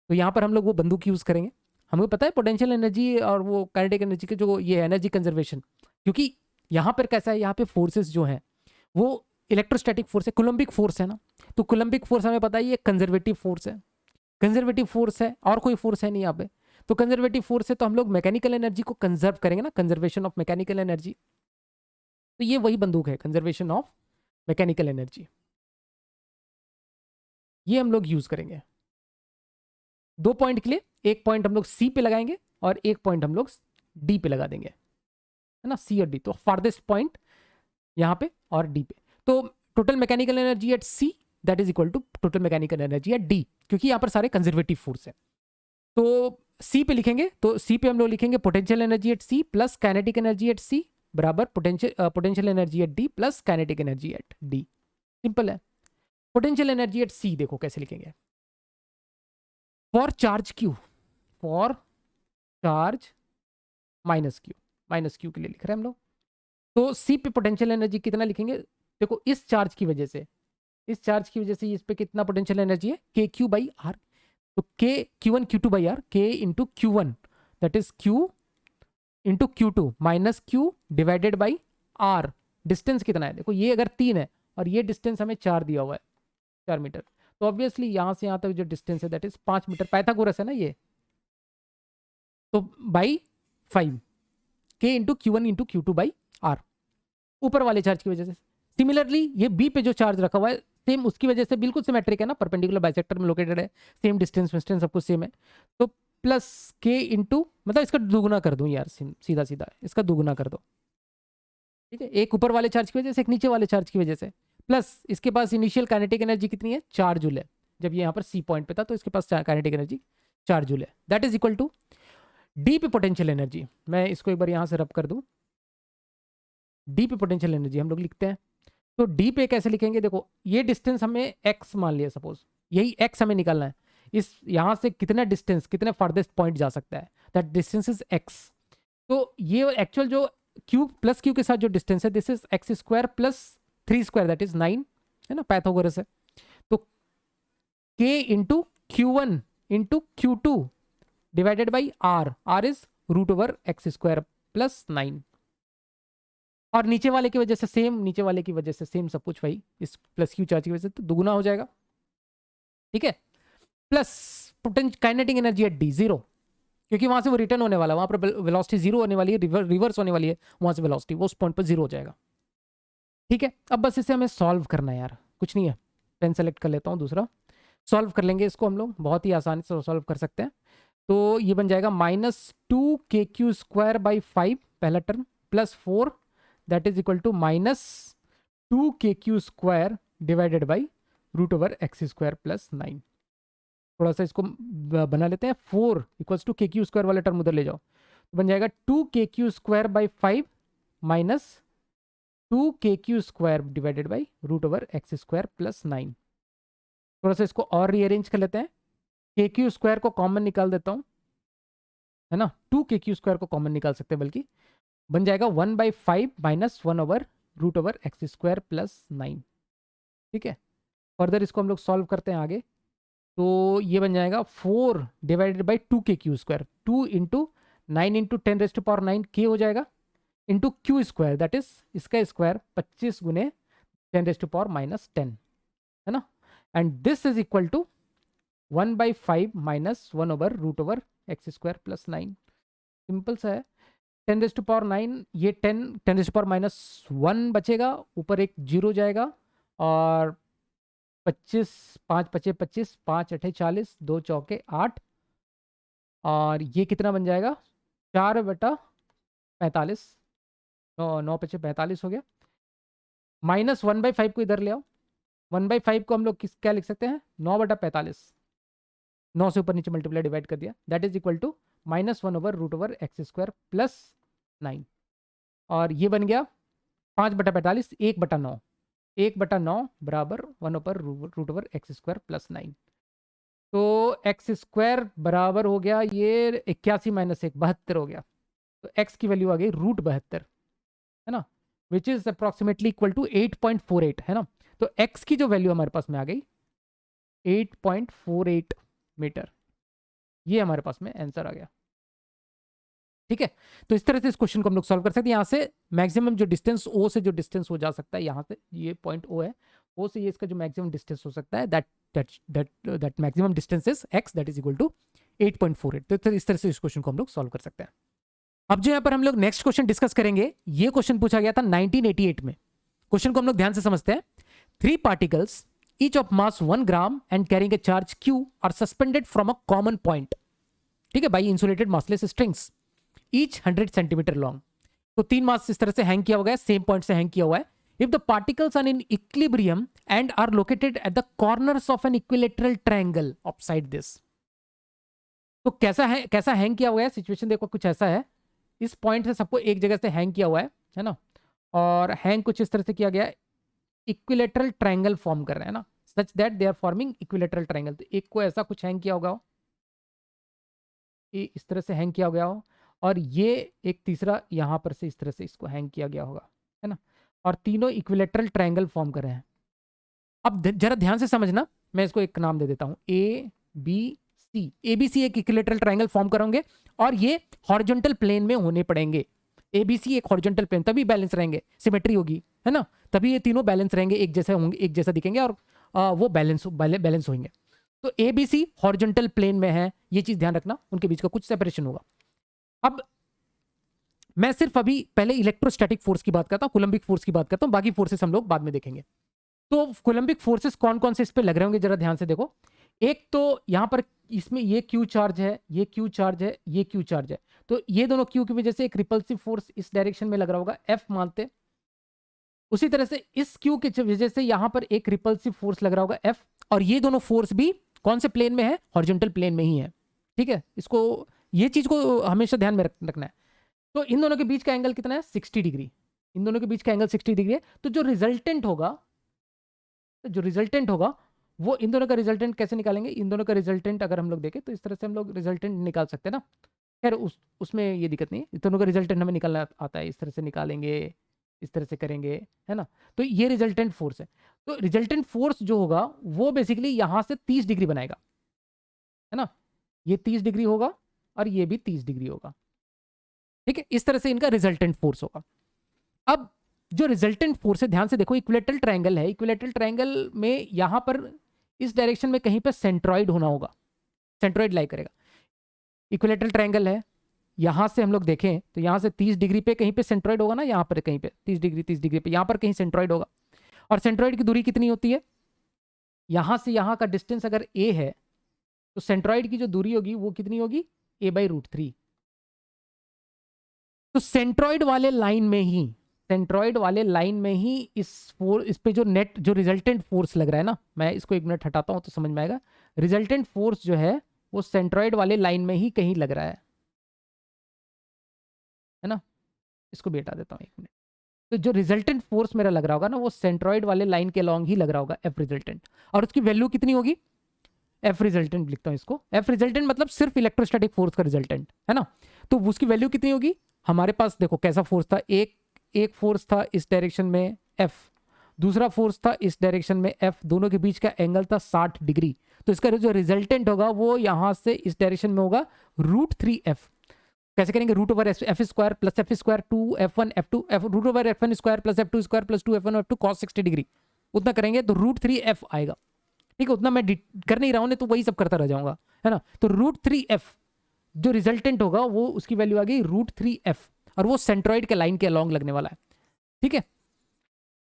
तो यहाँ पर हम लोग वो बंदूक यूज करेंगे। हमें पता है पोटेंशियल एनर्जी और वो काइनेटिक एनर्जी के जो ये एनर्जी कंजर्वेशन, क्योंकि यहाँ पर कैसा है, यहाँ पे फोर्सेस जो हैं वो इलेक्ट्रोस्टैटिक फोर्स है, कोलम्बिक फोर्स है ना। तो कोलम्बिक फोर्स हमें पता है ये कंजर्वेटिव फोर्स है, कंजर्वेटिव फोर्स है, और कोई फोर्स है नहीं यहाँ पे। तो कंजर्वेटिव फोर्स है, तो हम लोग मैकेनिकल एनर्जी को कंजर्व करेंगे ना, कंजर्वेशन ऑफ मैकेनिकल एनर्जी। तो ये वही बंदूक है, कंजर्वेशन ऑफ मैकेनिकल एनर्जी, ये हम लोग यूज करेंगे 2 पॉइंट के लिए। एक पॉइंट हम लोग C पे लगाएंगे और एक पॉइंट हम लोग D पे लगा देंगे, है ना, C और D। तो फार्देस्ट पॉइंट यहाँ पे और D पे। तो total mechanical energy at C that is equal to total mechanical energy at D, क्योंकि यहाँ पर सारे कंजर्वेटिव फोर्स है। तो C पे लिखेंगे, तो C पे हम लोग लिखेंगे potential energy at C plus kinetic energy at C बराबर potential energy at D plus kinetic energy at D। Simple है। पोटेंशियल एनर्जी एट C देखो कैसे लिखेंगे, for charge Q, for charge minus Q के लिए लिख रहे हैं हम लोग। तो C पे पोटेंशियल एनर्जी कितना लिखेंगे, देखो इस चार्ज की वजह से, इस चार्ज की वजह से इस पे कितना पोटेंशियल एनर्जी है, KQ/R। तो Q1 Q2/R, K into Q1 that is Q into Q2 minus Q divided by R। Distance कितना है, देखो ये अगर 3 है और ये डिस्टेंस हमें 4 दिया हुआ है, 4 मीटर, तो ऑब्वियसली यहाँ से यहाँ तक जो डिस्टेंस है दैट इज 5 मीटर, पाइथागोरस है ना ये। तो by 5 K into Q1 into Q2/R, ऊपर वाले चार्ज की वजह से। सिमिलरली ये B पे जो चार्ज रखा हुआ है सेम उसकी वजह से बिल्कुल सिमेट्रिक है ना, परपेंडिकुलर बाइसेक्टर में लोकेटेड है, सेम डिस्टेंस सब कुछ सेम है। तो प्लस K इंटू, मतलब इसका दुगुना कर दूं यार, सीधा सीधा इसका दुगुना कर दो, ठीक है, एक ऊपर वाले चार्ज की वजह से एक नीचे वाले चार्ज की वजह से, प्लस इसके पास इनिशियल काइनेटिक एनर्जी कितनी है, 4 जूल है। जब ये यहाँ पर C पॉइंट पे था तो इसके पास काइनेटिक एनर्जी 4 जूल है, that is equal to D पे पोटेंशियल एनर्जी, मैं इसको एक बार यहाँ से रब कर दूँ, डी पे पोटेंशियल एनर्जी हम लोग लिखते हैं। तो डी पे कैसे लिखेंगे, देखो ये डिस्टेंस हमें एक्स मान लिया सपोज, यही एक्स हमें निकालना है, इस यहाँ से कितना डिस्टेंस, कितने फार्देस्ट पॉइंट जा सकता है, दैट डिस्टेंस इज एक्स। तो ये एक्चुअल जो क्यू प्लस क्यू के साथ जो डिस्टेंस है, this is X square plus 3 square, that is 9, है ना, पाइथागोरस है। तो k into Q1 into Q2 divided by r is root over X square plus 9, और नीचे वाले की वजह से सेम, नीचे वाले की वजह से सेम सब कुछ वही, इस प्लस क्यू चार्ज की वजह से तो दुगुना हो जाएगा, ठीक है। Plus potential kinetic energy at D 0, क्योंकि वहां से वो रिटर्न होने वाला है, वहां पर वेलोसिटी 0 होने वाली है, रिवर्स होने वाली है वहां से वेलोसिटी, वो उस पॉइंट पर 0 हो जाएगा, ठीक है। अब बस इसे हमें सॉल्व करना है यार, कुछ नहीं है, पेन सेलेक्ट कर लेता हूँ दूसरा, सॉल्व कर लेंगे इसको हम लोग, बहुत ही आसानी से सॉल्व कर सकते हैं। तो ये बन जाएगा -2kq स्क्वायर बाई 5 पहला term, plus 4 that is equal to -2kq square divided by root over X square plus 9। थोड़ा सा इसको बना लेते हैं, 4 इक्वल्स टू kq स्क्वायर वाला टर्म उधर ले जाओ, तो बन जाएगा 2kq square by 5 minus 2kq square divided by root over X square plus 9। थोड़ा सा इसको और रीअरेंज कर लेते हैं, kq स्क्वायर को कॉमन निकाल देता हूँ, है ना, 2kq स्क्वायर को कॉमन निकाल सकते हैं, बल्कि बन जाएगा 1/5 minus 1 over root over X square plus 9, ठीक है। फर्दर इसको हम लोग सॉल्व करते हैं आगे, तो ये बन जाएगा 4 divided by 2kq square, 2 into 9 into 10⁻⁹ k हो जाएगा, into Q square that is इसका स्क्वायर 25 गुने 10⁻⁻10, है ना, and this is equal to 1/5 minus 1 over root over X square plus 9। Simple सा है, 10⁻⁹, ये 10⁻⁻1 बचेगा, ऊपर एक जीरो जाएगा, और 25, 5 पचे 25, 5 अठे 40, 2 चौके 8, और ये कितना बन जाएगा 4/45, 9 पचे 45 हो गया, माइनस 1/5 को इधर ले आओ, 1/5 को हम लोग क्या लिख सकते हैं, 9/45, 9 से ऊपर नीचे मल्टीप्लाई डिवाइड कर दिया, that is equal to -1 over root over X square plus 9, और ये बन गया 5/45, 1/9, 1/9 बराबर 1 over root over X square plus 9। तो एक्स स्क्वायर बराबर हो गया ये 81 माइनस 1 72 हो गया, तो एक्स की वैल्यू आ गई √72, है ना, which is approximately equal to 8.48, है ना। तो एक्स की जो वैल्यू हमारे पास में आ गई 8.48 मीटर, ये हमारे पास में आंसर आ गया, ठीक है। तो इस तरह से इस क्वेश्चन को हम लोग सॉल्व कर सकते हैं। यहाँ से मैक्सिमम जो डिस्टेंस ओ से जो डिस्टेंस हो जा सकता है, यहाँ से ये पॉइंट ओ है, ओ से ये इसका जो मैक्सिमम डिस्टेंस हो सकता है, that maximum distance is X, that is equal to 8.48। तो इस तरह से इस क्वेश्चन को हम लोग सॉल्व कर सकते हैं। अब जो यहाँ पर हम लोग नेक्स्ट क्वेश्चन डिस्कस करेंगे, ये क्वेश्चन पूछा गया था 1988 में। क्वेश्चन को हम लोग ध्यान से समझते हैं। 3 particles each of mass 1 gram and carrying a charge q are suspended from a common point, ठीक है, by insulated massless strings each 100 centimeter long। तो 3 मास इस तरह से हैंग किया हुआ है, सेम पॉइंट से हैंग किया हुआ है। If the particles are in equilibrium and are located at the corners of an equilateral triangle of side this. तो कैसा हैंग किया हुआ है, सिचुएशन देखो कुछ ऐसा है, इस पॉइंट से सबको एक जगह से हैंग किया हुआ है ना, और हैंग कुछ इस तरह से किया गया है, इक्विलेटरल ट्रायंगल फॉर्म कर रहे हैं ना, such that they are forming equilateral triangle. तो एक को ऐसा कुछ हैंग किया होगा, इस तरह से हैंग किया गया हो, और ये एक तीसरा यहाँ पर से इस तरह से इसको हैंग किया गया होगा, है ना, और तीनों इक्विलेटरल ट्रायंगल फॉर्म कर रहे हैं। अब जरा ध्यान से समझना, मैं इसको एक नाम दे देता हूँ, ए बी सी एक इक्विलेटरल ट्रायंगल फॉर्म करेंगे, और ये हॉरिजॉन्टल प्लेन में होने पड़ेंगे। ए बी सी एक हॉरिजॉन्टल प्लेन, तभी बैलेंस रहेंगे, सिमेट्री होगी, है ना, तभी ये तीनों बैलेंस रहेंगे, एक जैसे होंगे, एक जैसा दिखेंगे, और वो बैलेंस होंगे। तो A B C horizontal plane में है, ये चीज ध्यान रखना, उनके बीच का कुछ सेपरेशन होगा। अब मैं सिर्फ अभी पहले इलेक्ट्रोस्टैटिक फोर्स की बात करता हूँ, कूलम्बिक फोर्स की बात करता हूँ, बाकी फोर्सेस हम लोग बाद में देखेंगे। तो कूलम्बिक फोर्सेस कौन कौन से इस पे लग रहे होंगे, जरा ध्यान से देखो। एक तो यहाँ पर इसमें ये क्यू चार्ज है, ये क्यू चार्ज है, ये क्यू चार्ज है, तो ये दोनों क्यू की वजह से एक रिपल्सिव फोर्स इस डायरेक्शन में लग रहा होगा, एफ मानते। उसी तरह से इस क्यू की वजह से यहाँ पर एक रिपल्सिव फोर्स लग रहा होगा, एफ, और ये दोनों फोर्स भी कौन से प्लेन में है, हॉरिजॉन्टल प्लेन में ही है, ठीक है। इसको ये चीज़ को हमेशा ध्यान में रखना है। तो इन दोनों के बीच का एंगल कितना है? 60 डिग्री। इन दोनों के बीच का एंगल 60 डिग्री है। तो जो रिजल्टेंट होगा वो इन दोनों का रिजल्टेंट कैसे निकालेंगे? इन दोनों का रिजल्टेंट अगर हम लोग देखें तो इस तरह से हम लोग रिजल्टेंट निकाल सकते हैं ना। खैर उसमें ये दिक्कत नहीं है, इन दोनों का रिजल्टेंट हमें निकालना आता है, इस तरह से निकालेंगे, इस तरह से करेंगे, है ना। तो ये रिजल्टेंट फोर्स है। तो रिजल्टेंट फोर्स जो होगा वो बेसिकली यहाँ से 30 डिग्री बनाएगा, है ना। ये 30 डिग्री होगा और ये भी 30 डिग्री होगा, ठीक है। इस तरह से इनका रिजल्टेंट फोर्स होगा। अब जो रिजल्टेंट फोर्स है, ध्यान से देखो, इक्विलेटरल ट्रायंगल है। इक्विलेटरल ट्रायंगल में यहां पर इस डायरेक्शन में कहीं पर सेंट्रॉइड होना होगा, सेंट्रॉइड लाई करेगा। इक्विलेटरल ट्रायंगल है, यहां से हम लोग देखें तो यहां से 30 डिग्री पे कहीं पे सेंट्रॉइड होगा ना, यहां पर कहीं पे 30 डिग्री पे यहां पर कहीं सेंट्रॉइड होगा। और सेंट्रॉइड की दूरी कितनी होती है? यहां से यहां का डिस्टेंस अगर a है तो सेंट्रॉइड की जो दूरी होगी वो कितनी होगी? a/√3। तो सेंट्रॉइड वाले लाइन में ही इस पे जो नेट जो रिजल्टेंट फोर्स लग रहा है ना, मैं इसको 1 मिनट हटाता हूं तो समझ में आएगा। रिजल्टेंट फोर्स जो है वो सेंट्रॉइड वाले लाइन में ही कहीं लग रहा है ना। इसको भी हटा देता हूं 1 मिनट। तो जो रिजल्टेंट फोर्स मेरा लग रहा होगा ना वो सेंट्रॉइड वाले लाइन के लॉन्ग ही लग रहा होगा, एफ रिजल्टेंट। और उसकी वैल्यू कितनी होगी? एफ रिजल्टेंट लिखता हूं इसको। एफ रिजल्टेंट मतलब सिर्फ इलेक्ट्रोस्टैटिक फोर्स का रिजल्टेंट, है ना। तो उसकी वैल्यू कितनी होगी? हमारे पास देखो कैसा फोर्स था, एक फोर्स था इस डायरेक्शन में एफ, दूसरा फोर्स था इस डायरेक्शन में एफ, दोनों के बीच का एंगल था 60 डिग्री। तो इसका जो रिजल्टेंट होगा वो यहां से इस डायरेक्शन में होगा √3f। कैसे करेंगे? √f² plus f² 2f1 f2 √f1² plus f2² plus 2f1 f2 cos 60 degree, उतना करेंगे तो √3f आएगा, ठीक है। उतना मैं कर नहीं रहा हूं, तो वही सब करता रह जाऊंगा, है ना। तो √3f जो रिजल्टेंट होगा वो उसकी वैल्यू आ गई √3f, और वो सेंट्रॉइड के लाइन के अलोंग लगने वाला है, ठीक है।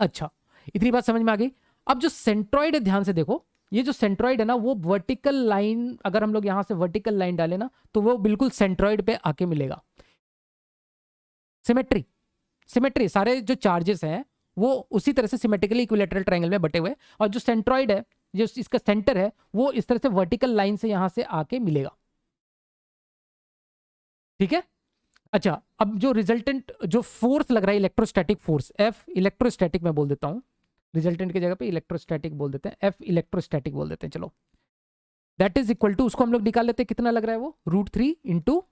अच्छा, इतनी बात समझ में आ गई। अब जो सेंट्रॉइड है, ध्यान से देखो, ये जो सेंट्रॉइड है ना वो वर्टिकल लाइन, अगर हम लोग यहां से वर्टिकल लाइन डालें ना तो वो बिल्कुल सेंट्रॉइड पे आके मिलेगा। सिमेट्री सारे जो चार्जेस हैं वो उसी तरह से सिमेट्रिकली इक्विलेटरल ट्रायंगल में बटे हुए, और जो सेंट्रॉइड है, जो इसका सेंटर है, वो इस तरह से वर्टिकल लाइन से यहां से आके मिलेगा, ठीक है। अच्छा, अब जो रिजल्टेंट जो फोर्स लग रहा है इलेक्ट्रोस्टैटिक फोर्स, एफ इलेक्ट्रोस्टैटिक मैं बोल देता हूं, रिजल्टेंट की जगह पे इलेक्ट्रोस्टैटिक बोल देते हैं, एफ इलेक्ट्रोस्टैटिक बोल देते हैं, चलो। दैट इज इक्वल टू, उसको हम लोग निकाल लेते हैं, कितना लग रहा है वो? √3 into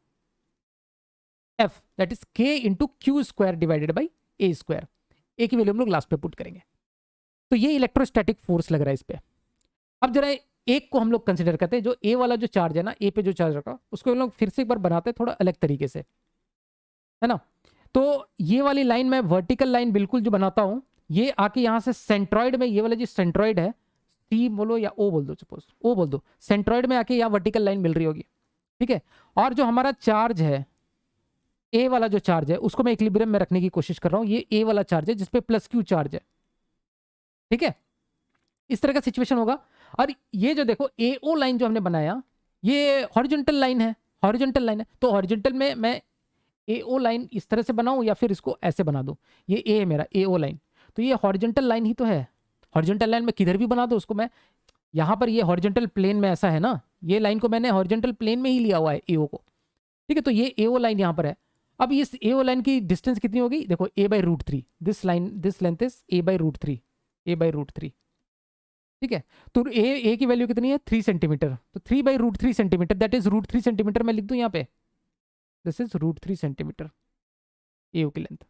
F, that is k into Q² divided by a²। ए की वैल्यू हम लोग लास्ट पे पुट करेंगे। तो ये इलेक्ट्रोस्टैटिक फोर्स लग रहा है इस पे। अब जरा एक को हम लोग कंसिडर करते हैं, जो ए वाला जो चार्ज है ना, ए पे जो चार्ज रखा, उसको हम लोग फिर से एक बार बनाते हैं थोड़ा अलग तरीके से, है ना। तो ये वाली लाइन मैं वर्टिकल लाइन बिल्कुल जो बनाता हूं, ये आके यहां से सेंट्रॉइड में, ये वाला जो सेंट्रॉइड है, सी बोलो या ओ बोल दो, सपोज ओ बोल दो, सेंट्रॉइड में आके यहाँ वर्टिकल लाइन मिल रही होगी, ठीक है। और जो हमारा चार्ज है, ए वाला जो चार्ज है, उसको मैं इक्विलिब्रियम में रखने की कोशिश कर रहा हूं। ये ए वाला चार्ज है जिसपे प्लस Q चार्ज है, ठीक है। इस तरह का सिचुएशन होगा। और ये जो देखो AO लाइन जो हमने बनाया, ये हॉरिजॉन्टल लाइन है, तो हॉरिजॉन्टल में मैं AO लाइन इस तरह से बनाऊं या फिर इसको ऐसे बना दूं? ये A है मेरा AO लाइन, तो ये हॉरिजॉन्टल लाइन ही तो है। हॉरिजॉन्टल लाइन में किधर भी बना दो उसको, मैं यहां पर ये हॉरिजॉन्टल प्लेन में ऐसा है ना, ये लाइन को मैंने हॉरिजॉन्टल प्लेन में ही लिया हुआ है AO को, ठीक है। तो ये AO लाइन यहां पर है। अब इस AO लाइन की डिस्टेंस कितनी होगी? देखो a/√3, this length is a/√3, ठीक है। तो ए की वैल्यू कितनी है? 3 सेंटीमीटर। तो 3/√3 सेंटीमीटर, दैट इज √3 सेंटीमीटर मैं लिख दूं यहाँ पे, दिस इज √3 सेंटीमीटर एओ की लेंथ,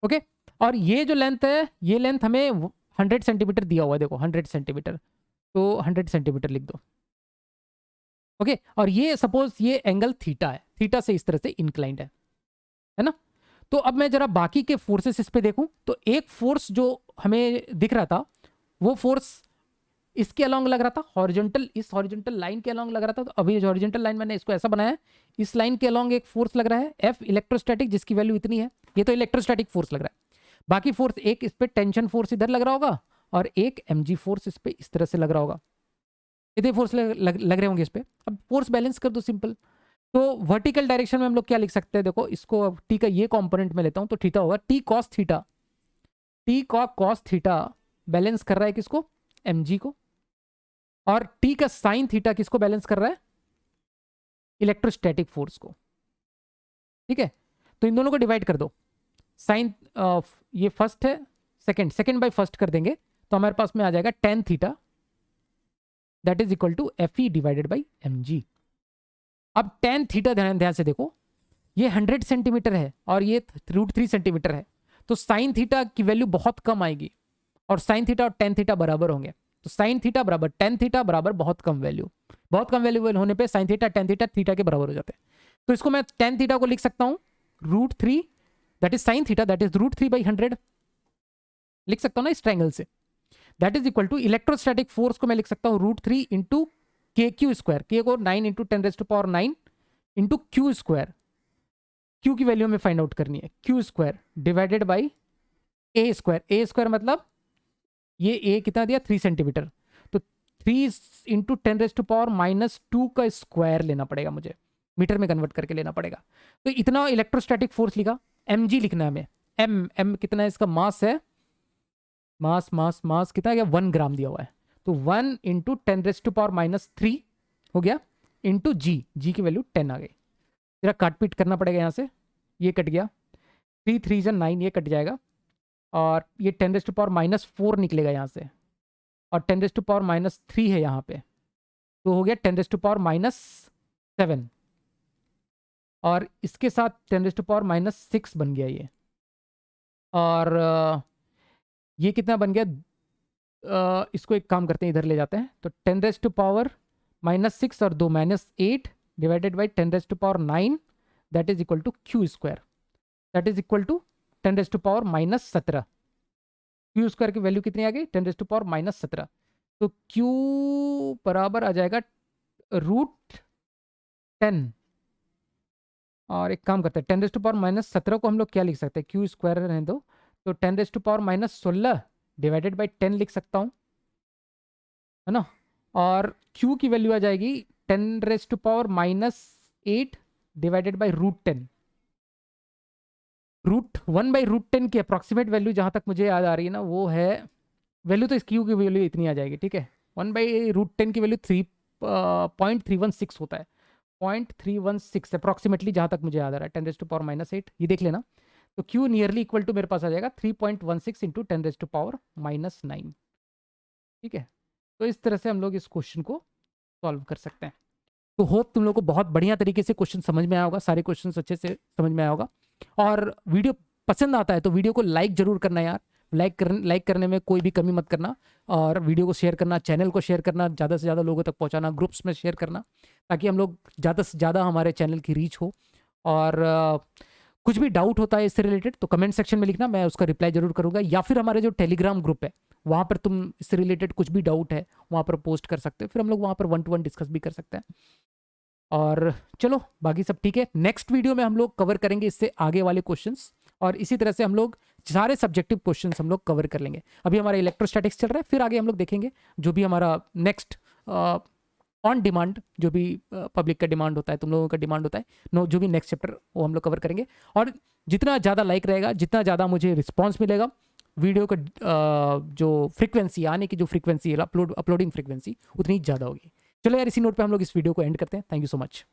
ओके। और ये जो लेंथ है, ये लेंथ हमें 100 सेंटीमीटर दिया हुआ है, देखो 100 सेंटीमीटर, तो 100 सेंटीमीटर लिख दो, ओके। और ये सपोज ये एंगल थीटा है, थीटा से इस तरह से इंक्लाइंड है ना। तो अब मैं जरा बाकी के फोर्सेस इस पे देखूं, तो एक फोर्स जो हमें दिख रहा था वो फोर्स इसके अलोंग लग रहा था, हॉरिजॉन्टल, इस हॉरिजॉन्टल लाइन के अलोंग लग रहा था। तो अभी जो हॉरिजॉन्टल लाइन मैंने इसको ऐसा बनाया है, इस लाइन के अलोंग एक फोर्स लग रहा है एफ इलेक्ट्रोस्टैटिक, जिसकी वैल्यू इतनी है। ये तो इलेक्ट्रोस्टैटिक फोर्स लग रहा है। बाकी फोर्स, एक इस पे टेंशन फोर्स इधर लग रहा होगा, और एक mg फोर्स इस पे इस तरह से लग रहा होगा, इतने फोर्स लग रहे होंगे इस पे। अब फोर्स बैलेंस कर दो, सिंपल। तो वर्टिकल डायरेक्शन में हम लोग क्या लिख सकते हैं? देखो इसको अब टी का ये कंपोनेंट में लेता हूं, तो थीटा होगा T cos theta, T cos theta balance कर रहा है किसको? mg को। और टी का साइन थीटा किसको बैलेंस कर रहा है? इलेक्ट्रोस्टैटिक फोर्स को। ठीक है, तो इन दोनों को डिवाइड कर दो। साइन ये फर्स्ट है, सेकंड बाय फर्स्ट कर देंगे तो हमारे पास में आ जाएगा tan theta that is equal to Fe divided by mg। अब tan थीटा ध्यान से देखो, ये 100 सेंटीमीटर है और ये √3 सेंटीमीटर है, तो साइन थीटा की वैल्यू बहुत कम आएगी और साइन थीटा और tan थीटा बराबर होंगे, तो साइन थीटा बराबर tan थीटा बराबर बहुत कम वैल्यू होने पे sine theta tan theta theta के बराबर हो जाते हैं। तो इसको मैं tan थीटा को लिख सकता हूँ √3 that is sine theta that is √3/100 लिख सकता हूँ ना इस ट्रायंगल से। That is equal to electrostatic force को मैं लिख सकता हूँ √3 इंटू KQ स्क्वायर, के को 9 into 10⁻⁹ into Q square, Q की वैल्यू हमें फाइंड आउट करनी है, Q square divided by a square मतलब ये ए कितना दिया 3 सेंटीमीटर, तो 3 इंटू 10⁻⁻² का स्क्वायर लेना पड़ेगा, मुझे मीटर में कन्वर्ट करके लेना पड़ेगा। तो इतना इलेक्ट्रोस्टैटिक फोर्स लिखा, mg लिखना है हमें, m कितना है, इसका मास है, मास कितना गया 1 ग्राम दिया हुआ है, तो 1 इंटू 10⁻³ हो गया इंटू जी की वैल्यू 10 आ गई। जरा काटपीट करना पड़ेगा यहाँ से, ये कट गया, 3 3 9 ये कट जाएगा और ये 10⁻⁻4 निकलेगा यहाँ से और 10⁻⁻3 है यहाँ पे, तो हो गया 10⁻⁻7 और इसके साथ 10⁻⁻6 बन गया ये, और ये कितना बन गया, इसको एक काम करते हैं इधर ले जाते हैं, तो 10⁻⁻6 और 2 -8 divided by 10⁻⁹ that is equal to Q square, that is equal to 10⁻⁻17। Q square की वैल्यू कितनी आ गई 10⁻⁻17, तो क्यू बराबर आ जाएगा √10, और एक काम करते हैं 10⁻⁻17 को हम लोग क्या लिख सकते हैं, क्यू स्क्वायर रहने दो, तो 10⁻⁻16 डिवाइडेड बाई 10 लिख सकता हूँ, है ना, और Q की वैल्यू आ जाएगी 10⁻⁻8 डिवाइडेड बाई √10, √1/√10 की अप्रॉक्सीमेट वैल्यू जहाँ तक मुझे याद आ रही है ना, वो है वैल्यू, तो इस Q की वैल्यू इतनी आ जाएगी, ठीक है, 1/√10 की वैल्यू 0.316 होता है, 0.316 अप्रॉक्सीमेटली जहाँ तक मुझे याद आ रहा है, 10⁻⁻8 ये देख लेना, तो Q नियरली इक्वल टू मेरे पास आ जाएगा 3.16 इंटू 10⁻⁹ ठीक है। तो इस तरह से हम लोग इस क्वेश्चन को सॉल्व कर सकते हैं। तो होप तुम लोग को बहुत बढ़िया तरीके से क्वेश्चन समझ में आया होगा, सारे क्वेश्चन अच्छे से समझ में आया होगा, और वीडियो पसंद आता है तो वीडियो को लाइक जरूर करना यार, लाइक करने में कोई भी कमी मत करना, और वीडियो को शेयर करना, चैनल को शेयर करना, ज़्यादा से ज़्यादा लोगों तक पहुँचाना, ग्रुप्स में शेयर करना, ताकि हम लोग ज़्यादा से ज़्यादा हमारे चैनल की रीच हो। और कुछ भी डाउट होता है इससे रिलेटेड तो कमेंट सेक्शन में लिखना, मैं उसका रिप्लाई जरूर करूँगा, या फिर हमारे जो टेलीग्राम ग्रुप है वहाँ पर तुम इससे रिलेटेड कुछ भी डाउट है वहाँ पर पोस्ट कर सकते हो, फिर हम लोग वहाँ पर 1-to-1 डिस्कस भी कर सकते हैं। और चलो बाकी सब ठीक है, नेक्स्ट वीडियो में हम लोग कवर करेंगे इससे आगे वाले क्वेश्चंस, और इसी तरह से हम लोग सारे सब्जेक्टिव क्वेश्चंस हम लोग कवर कर लेंगे। अभी हमारा इलेक्ट्रोस्टैटिक्स चल रहा है, फिर आगे हम लोग देखेंगे जो भी हमारा नेक्स्ट ऑन डिमांड, जो भी पब्लिक का डिमांड होता है, तुम लोगों का डिमांड होता है, जो भी नेक्स्ट चैप्टर वो हम लोग कवर करेंगे। और जितना ज़्यादा लाइक रहेगा, जितना ज़्यादा मुझे रिस्पॉन्स मिलेगा, वीडियो का जो फ्रीक्वेंसी आने की जो फ्रीक्वेंसी है, अपलोडिंग फ्रीक्वेंसी उतनी ज़्यादा होगी। चलो यार, इसी नोट पे हम लोग इस वीडियो को एंड करते हैं। Thank you so much.